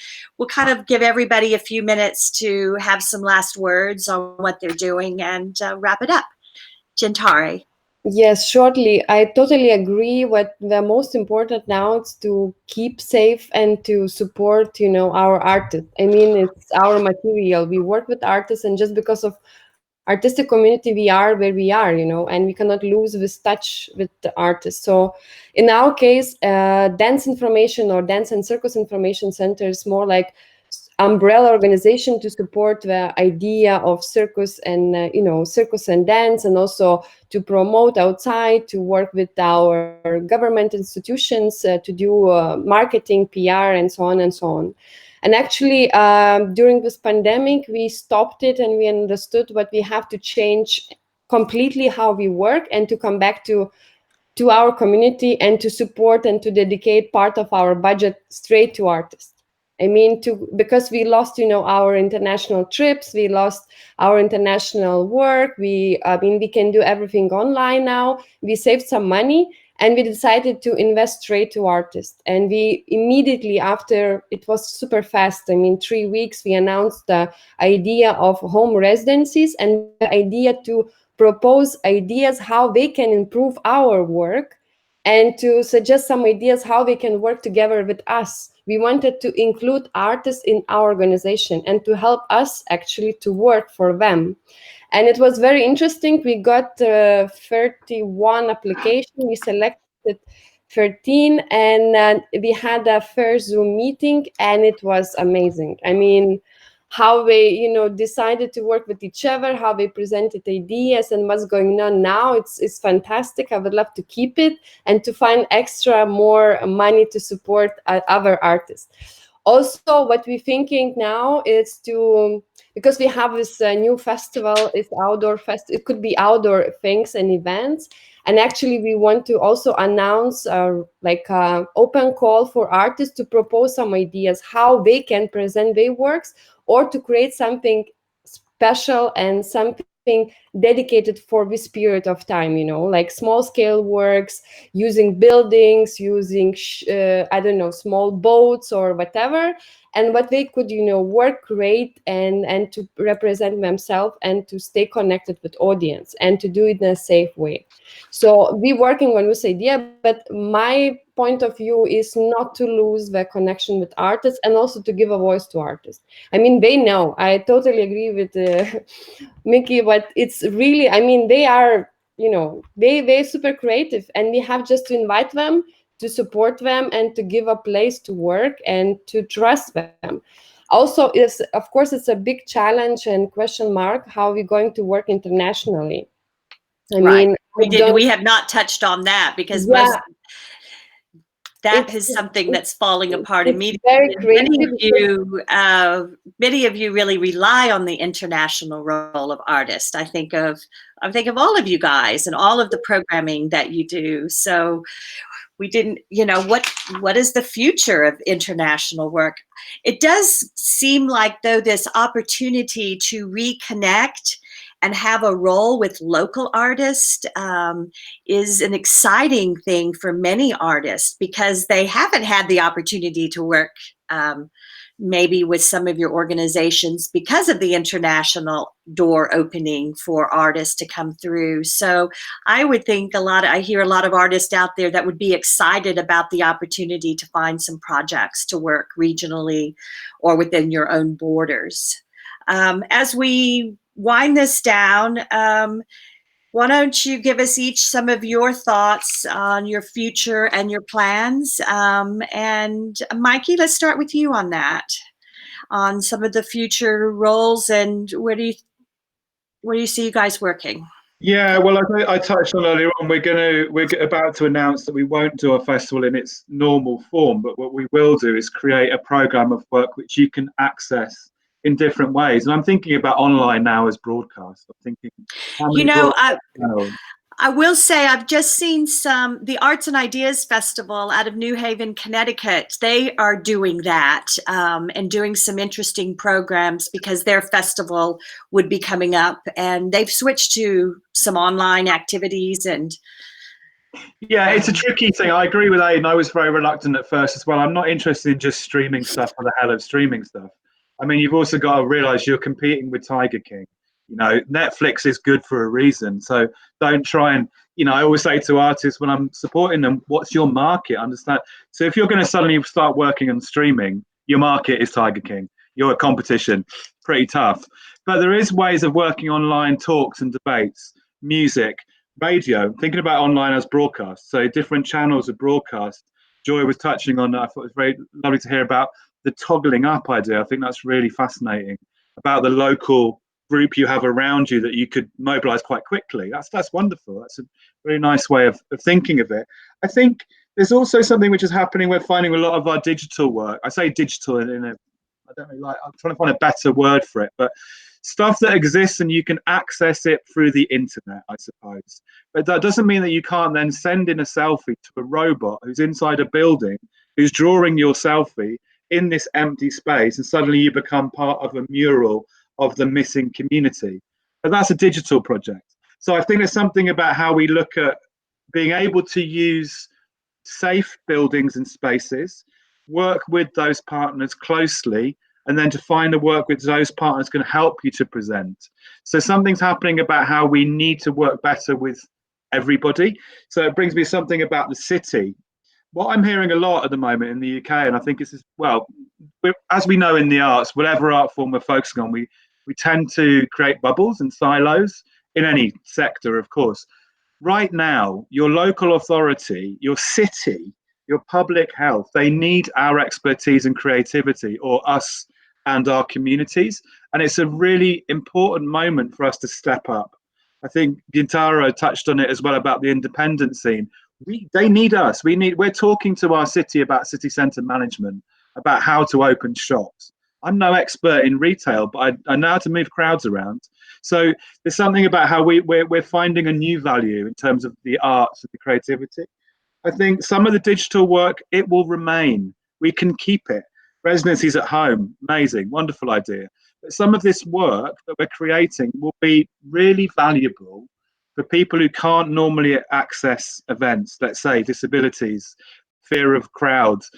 kind of give everybody a few minutes to have some last words on what they're doing and wrap it up. Gintarė.
Yes, shortly. I totally agree. What the most important now is to keep safe and to support, our artists. I mean, it's our material. We work with artists, and just because of artistic community, we are where we are, and we cannot lose this touch with the artists. So in our case, Dance Information or Dance and Circus Information Center is more like umbrella organization to support the idea of circus and circus and dance, and also to promote outside, to work with our government institutions, to do marketing, PR, and so on and so on. And actually, during this pandemic, we stopped it and we understood what we have to change completely how we work, and to come back to our community and to support and to dedicate part of our budget straight to artists. I mean, because we lost, our international trips, we lost our international work. We can do everything online now. We saved some money, and we decided to invest straight to artists. And we immediately after, it was super fast. I mean, 3 weeks, we announced the idea of home residencies and the idea to propose ideas how they can improve our work, and to suggest some ideas how they can work together with us. We wanted to include artists in our organization and to help us actually to work for them. And it was very interesting. We got 31 applications. We selected 13, and we had a first Zoom meeting, and it was amazing. I mean, how they, decided to work with each other, how they presented ideas, and what's going on now. It's fantastic. I would love to keep it and to find more money to support other artists. Also, what we're thinking now is because we have this new festival, it's outdoor it could be outdoor things and events. And actually, we want to also announce open call for artists to propose some ideas how they can present their works, or to create something special and something dedicated for this period of time, like small scale works, using buildings, using, small boats or whatever, and what they could, work, create, and to represent themselves and to stay connected with audience and to do it in a safe way. So we're working on this idea, but my point of view is not to lose the connection with artists, and also to give a voice to artists. I mean, they know. I totally agree with Mickey, but it's really, I mean, they are, they're super creative, and we have just to invite them, to support them, and to give a place to work and to trust them. Also, of course, it's a big challenge and question mark how we're going to work internationally. I mean,
we have not touched on that because that is something that's falling apart immediately.
Very creative.
Many of you really rely on the international role of artists. I think of all of you guys and all of the programming that you do. So we didn't, what is the future of international work? It does seem like, though, this opportunity to reconnect and have a role with local artists is an exciting thing for many artists, because they haven't had the opportunity to work maybe with some of your organizations because of the international door opening for artists to come through. So I would think I hear a lot of artists out there that would be excited about the opportunity to find some projects to work regionally or within your own borders. As we wind this down, why don't you give us each some of your thoughts on your future and your plans? And Mikey, let's start with you on that, on some of the future roles, and where do you see you guys working?
Yeah, well, I touched on earlier on, we're about to announce that we won't do a festival in its normal form, but what we will do is create a program of work which you can access in different ways. And I'm thinking about online now as broadcast. I'm thinking, I will say I've just seen the Arts and Ideas Festival out of New Haven, Connecticut. They are doing that and doing some interesting programs, because their festival would be coming up, and they've switched to some online activities. And yeah, it's a tricky thing. I agree with Aidan. I was very reluctant at first as well. I'm not interested in just streaming stuff for the hell of streaming stuff. I mean, you've also got to realize you're competing with Tiger King. Netflix is good for a reason. So don't try and, I always say to artists when I'm supporting them, what's your market? Understand? So if you're going to suddenly start working on streaming, your market is Tiger King. You're a competition. Pretty tough. But there is ways of working online, talks and debates, music, radio, thinking about online as broadcast. So different channels of broadcast. Joy was touching on that. I thought it was very lovely to hear about the toggling up idea. I think that's really fascinating, about the local group you have around you that you could mobilize quite quickly. That's wonderful. That's a very nice way of thinking of it. I think there's also something which is happening. We're finding a lot of our digital work. I say digital I don't really like, I'm trying to find a better word for it, but stuff that exists and you can access it through the internet, I suppose. But that doesn't mean that you can't then send in a selfie to a robot who's inside a building, who's drawing your selfie in this empty space, and suddenly you become part of a mural of the missing community. But that's a digital project. So I think there's something about how we look at being able to use safe buildings and spaces, work with those partners closely, and then to find the work with those partners can help you to present. So something's happening about how we need to work better with everybody. So it brings me something about the city. What I'm hearing a lot at the moment in the UK, and I think it's, well, as we know in the arts, whatever art form we're focusing on, we tend to create bubbles and silos in any sector, of course. Right now, your local authority, your city, your public health, they need our expertise and creativity, or us and our communities. And it's a really important moment for us to step up. I think Gintarė touched on it as well about the independent scene. They need us. We're talking to our city about city centre management, about how to open shops. I'm no expert in retail, but I know how to move crowds around. So there's something about how we're finding a new value in terms of the arts and the creativity. I think some of the digital work, it will remain. We can keep it. Residencies at home, amazing, wonderful idea. But some of this work that we're creating will be really valuable for people who can't normally access events, let's say disabilities, fear of crowds.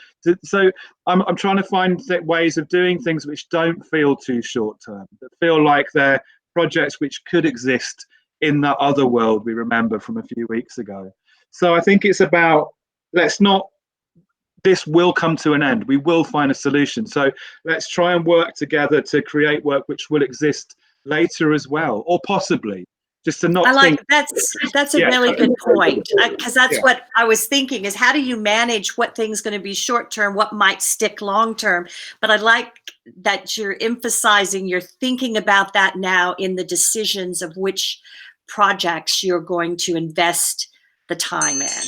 So I'm trying to find ways of doing things which don't feel too short term, that feel like they're projects which could exist in that other world we remember from a few weeks ago. So I think it's about, this will come to an end. We will find a solution. So let's try and work together to create work which will exist later as well, or possibly. Just to not
that's a really good point, because that's what I was thinking, is how do you manage what things going to be short term, what might stick long term. But I like that you're emphasizing, you're thinking about that now in the decisions of which projects you're going to invest the time in.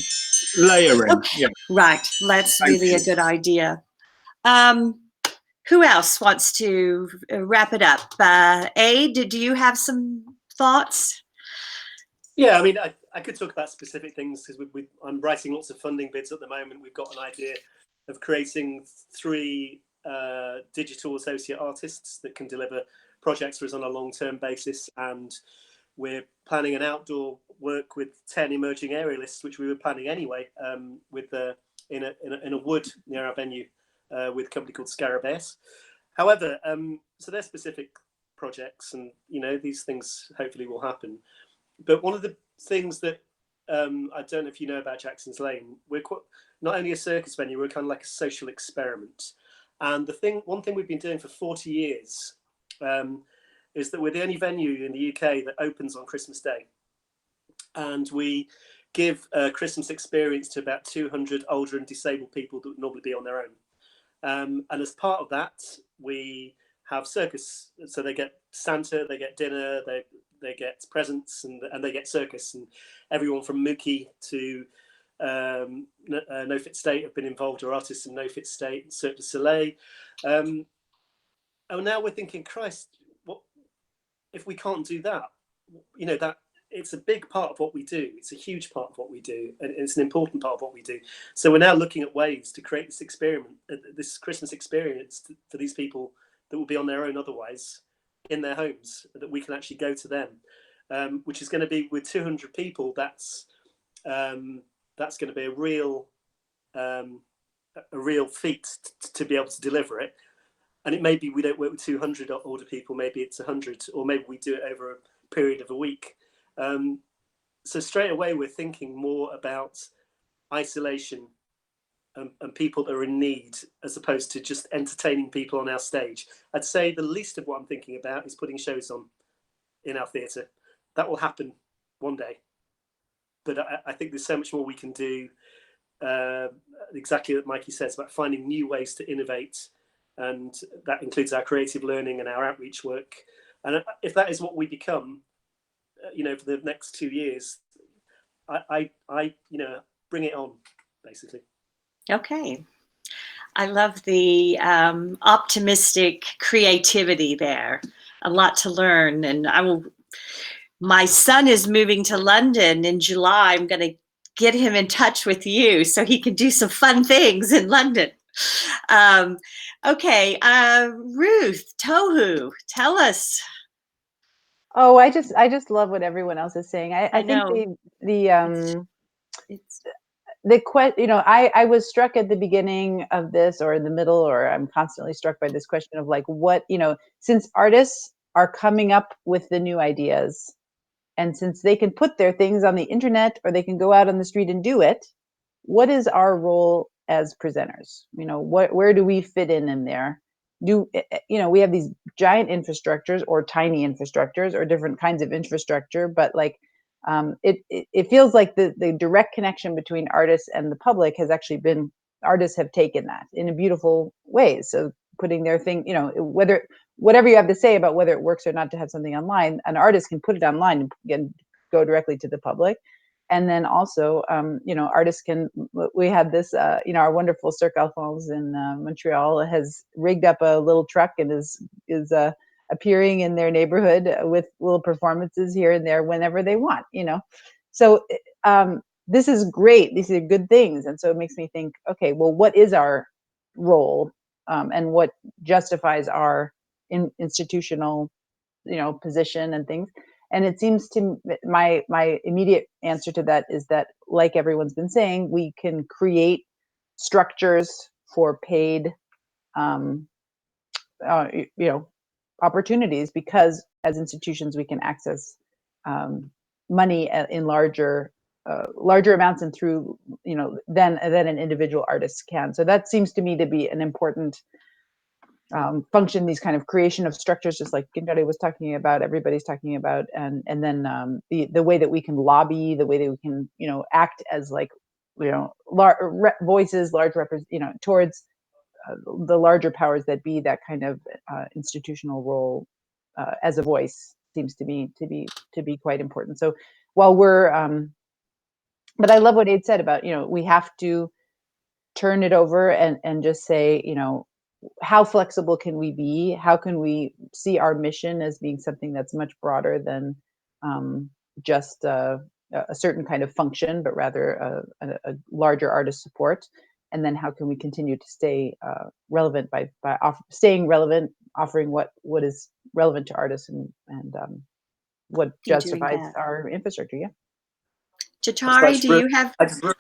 Layering, yeah.
Right, that's
Thank
really
you.
a good idea. Who else wants to wrap it up? Aid, do you have some thoughts?
Yeah, I mean, I could talk about specific things because I'm writing lots of funding bids at the moment. We've got an idea of creating 3 digital associate artists that can deliver projects for us on a long-term basis, and we're planning an outdoor work with 10 emerging aerialists, which we were planning anyway, with in a wood near our venue with a company called Scarabaeus. However, so they're specific projects, and these things hopefully will happen. But one of the things that I don't know if you know about Jackson's Lane, we're not only a circus venue, we're kind of like a social experiment. And one thing we've been doing for 40 years is that we're the only venue in the UK that opens on Christmas Day. And we give a Christmas experience to about 200 older and disabled people that would normally be on their own. And as part of that, we have circus. So they get Santa, they get dinner, they get presents, and they get circus. And everyone from Mookie to No Fit State have been involved, or artists in No Fit State and Cirque du Soleil. And now we're thinking, Christ, what if we can't do that? That it's a big part of what we do. It's a huge part of what we do, and it's an important part of what we do. So we're now looking at ways to create this experiment, this Christmas experience for these people that will be on their own otherwise in their homes, that we can actually go to them, which is going to be with 200 people. That's going to be a real feat to be able to deliver it. And it may be we don't work with 200 older people, maybe it's 100, or maybe we do it over a period of a week. So straight away, we're thinking more about isolation and people that are in need, as opposed to just entertaining people on our stage. I'd say the least of what I'm thinking about is putting shows on in our theatre. That will happen one day. But I think there's so much more we can do, exactly what Mikey says, about finding new ways to innovate. And that includes our creative learning and our outreach work. And if that is what we become, for the next 2 years, I bring it on, basically.
Okay. I love the optimistic creativity there. A lot to learn. And my son is moving to London in July. I'm going to get him in touch with you so he can do some fun things in London. Okay. Ruth, TOHU, tell us.
Oh, I just love what everyone else is saying. I think I was struck at the beginning of this, or in the middle, or I'm constantly struck by this question of like, what, since artists are coming up with the new ideas, and since they can put their things on the internet, or they can go out on the street and do it, what is our role as presenters? Where do we fit in there? We have these giant infrastructures, or tiny infrastructures, or different kinds of infrastructure, but like, it feels like the direct connection between artists and the public has actually been, artists have taken that in a beautiful way. So putting their thing, whatever you have to say about whether it works or not to have something online, an artist can put it online and go directly to the public. And then also, artists can, we had this, our wonderful Cirque Alphonse in Montreal has rigged up a little truck and is appearing in their neighborhood with little performances here and there whenever they want, So this is great. These are good things. And so it makes me think, okay, well, what is our role, and what justifies our institutional, position and things? And it seems to my immediate answer to that is that, like everyone's been saying, we can create structures for paid, opportunities, because as institutions we can access money in larger amounts and through than an individual artist can. So that seems to me to be an important function, these kind of creation of structures, just like Gintarė was talking about, everybody's talking about, and then the way that we can lobby, the way that we can act as like voices, large towards the larger powers that be. That kind of institutional role as a voice seems to me to be quite important. So while we're but I love what Aid said about, we have to turn it over and just say, how flexible can we be? How can we see our mission as being something that's much broader than just a certain kind of function, but rather a larger artist support? And then how can we continue to stay relevant by staying relevant, offering what is relevant to artists and what justifies our infrastructure? Yeah.
Chitauri, do you have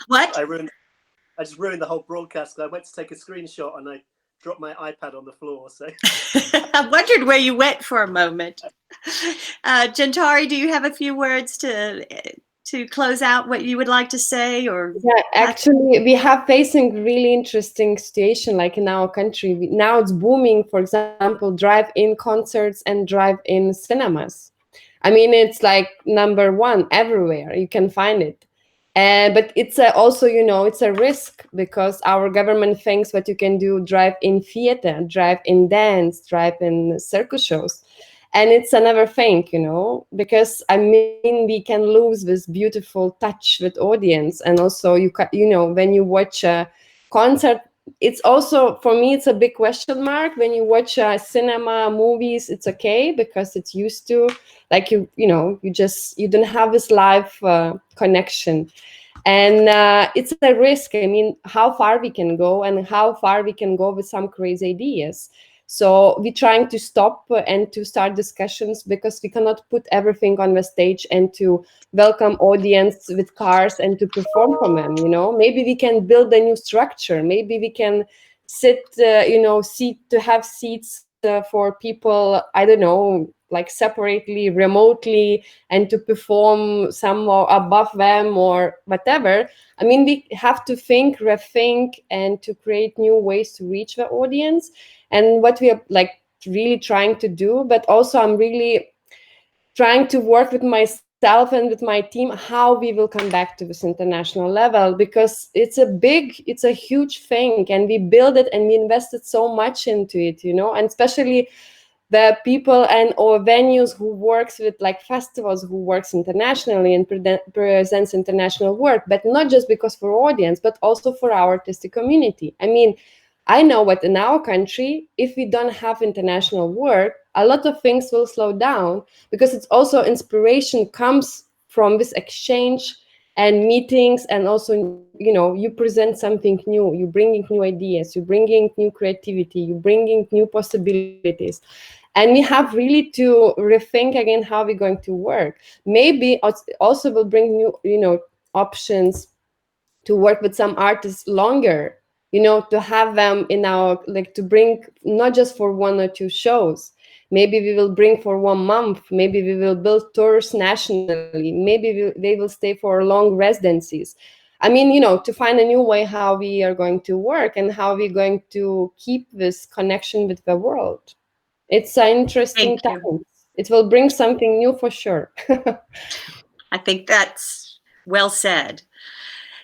what?
I just ruined the whole broadcast. I went to take a screenshot and I dropped my iPad on the floor. So
I wondered where you went for a moment. Gintarė, do you have a few words to close out what you would like to say? Or
yeah, actually, we have facing really interesting situation like in our country. Now it's booming, for example, drive-in concerts and drive-in cinemas. I mean, it's like #1 everywhere. You can find it. But it's also, it's a risk because our government thinks what you can do, drive-in theater, drive-in dance, drive-in circus shows. And it's another thing, because I mean, we can lose this beautiful touch with audience. And also, when you watch a concert, it's also, for me, it's a big question mark. When you watch cinema, movies, it's okay because it's used to, like, you don't have this live connection. And it's a risk. I mean, how far we can go and how far we can go with some crazy ideas. So we're trying to stop and to start discussions because we cannot put everything on the stage and to welcome audience with cars and to perform for them, Maybe we can build a new structure. Maybe we can have seats for people, I don't know, like separately, remotely, and to perform somewhere above them or whatever. I mean, we have to think, rethink, and to create new ways to reach the audience. And what we are like really trying to do, but also I'm really trying to work with myself and with my team, how we will come back to this international level, because it's a huge thing, and we build it and we invested so much into it, and especially the people and or venues who works with like festivals, who works internationally and presents international work, but not just because for audience, but also for our artistic community. I mean, I know what in our country, if we don't have international work, a lot of things will slow down, because it's also inspiration comes from this exchange and meetings, and also, you present something new, you bringing new ideas, you bringing new creativity, you bringing new possibilities. And we have really to rethink again how we're going to work. Maybe also will bring new, options to work with some artists longer, to have them in our, like, to bring not just for 1 or 2 shows. Maybe we will bring for 1 month. Maybe we will build tours nationally. Maybe they will stay for long residencies. I mean, to find a new way how we are going to work and how we're going to keep this connection with the world. It's an interesting time. It will bring something new for sure.
I think that's well said.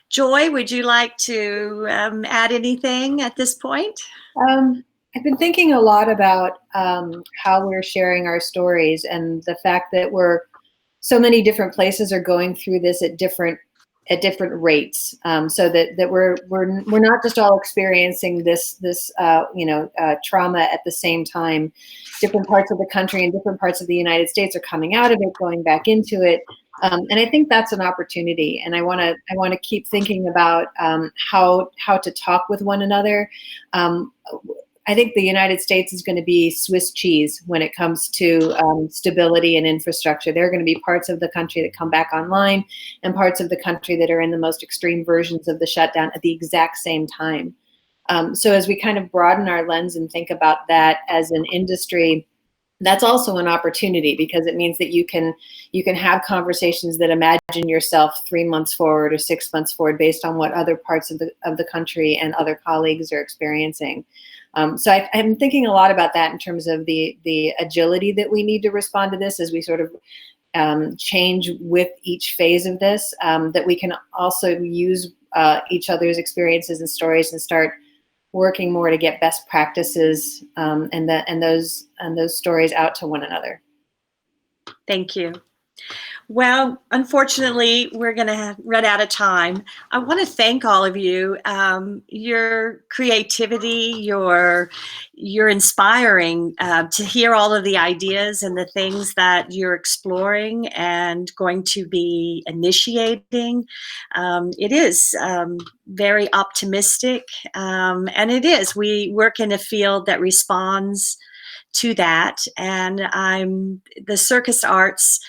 Joy, would you like to add anything at this point?
I've been thinking a lot about how we're sharing our stories, and the fact that so many different places are going through this at different rates, so that we're not just all experiencing this trauma at the same time. Different parts of the country and different parts of the United States are coming out of it, going back into it, and I think that's an opportunity. And I want to keep thinking about how to talk with one another. I think the United States is going to be Swiss cheese when it comes to stability and infrastructure. There are going to be parts of the country that come back online and parts of the country that are in the most extreme versions of the shutdown at the exact same time. So as we kind of broaden our lens and think about that as an industry, that's also an opportunity, because it means that you can have conversations that imagine yourself 3 months forward or 6 months forward based on what other parts of the country and other colleagues are experiencing. So I'm thinking a lot about that in terms of the agility that we need to respond to this as we sort of change with each phase of this, that we can also use each other's experiences and stories and start working more to get best practices and those stories out to one another.
Thank you. Well, unfortunately, we're going to run out of time. I want to thank all of you. Your creativity, you're inspiring to hear all of the ideas and the things that you're exploring and going to be initiating. It is very optimistic, and it is. We work in a field that responds to that, and the circus arts,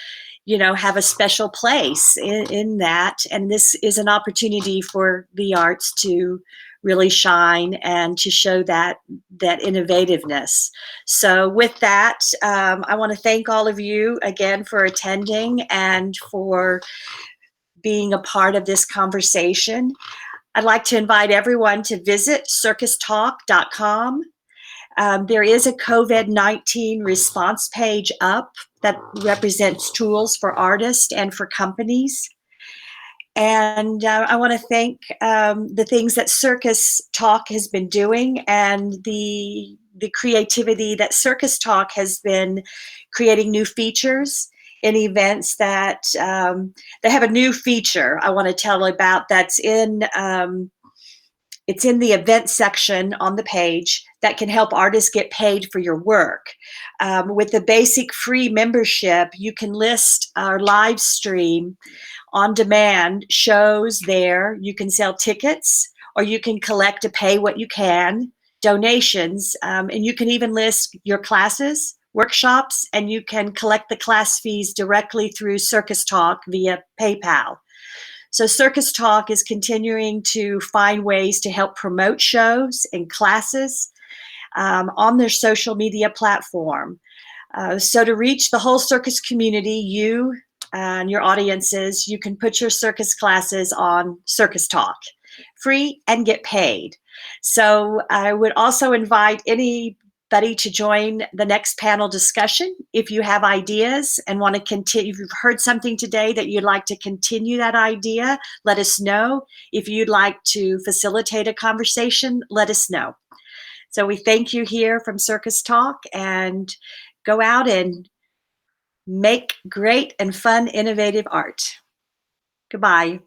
you know, have a special place in that. And this is an opportunity for the arts to really shine and to show that innovativeness. So with that, I want to thank all of you again for attending and for being a part of this conversation. I'd like to invite everyone to visit CircusTalk.com. There is a COVID-19 response page up that represents tools for artists and for companies. And I want to thank the things that CircusTalk has been doing and the creativity that CircusTalk has been creating new features in events that they have a new feature I want to tell about that's it's in the event section on the page that can help artists get paid for your work. With the basic free membership, you can list our live stream on demand shows there. You can sell tickets, or you can collect a pay what you can donations, and you can even list your classes, workshops, and you can collect the class fees directly through CircusTalk via PayPal. So CircusTalk is continuing to find ways to help promote shows and classes on their social media platform. So to reach the whole circus community, you and your audiences, you can put your circus classes on CircusTalk, free and get paid. So I would also invite anybody to join the next panel discussion. If you have ideas and want to continue, if you've heard something today that you'd like to continue that idea, let us know. If you'd like to facilitate a conversation, let us know. So we thank you here from CircusTalk, and go out and make great and fun, innovative art. Goodbye.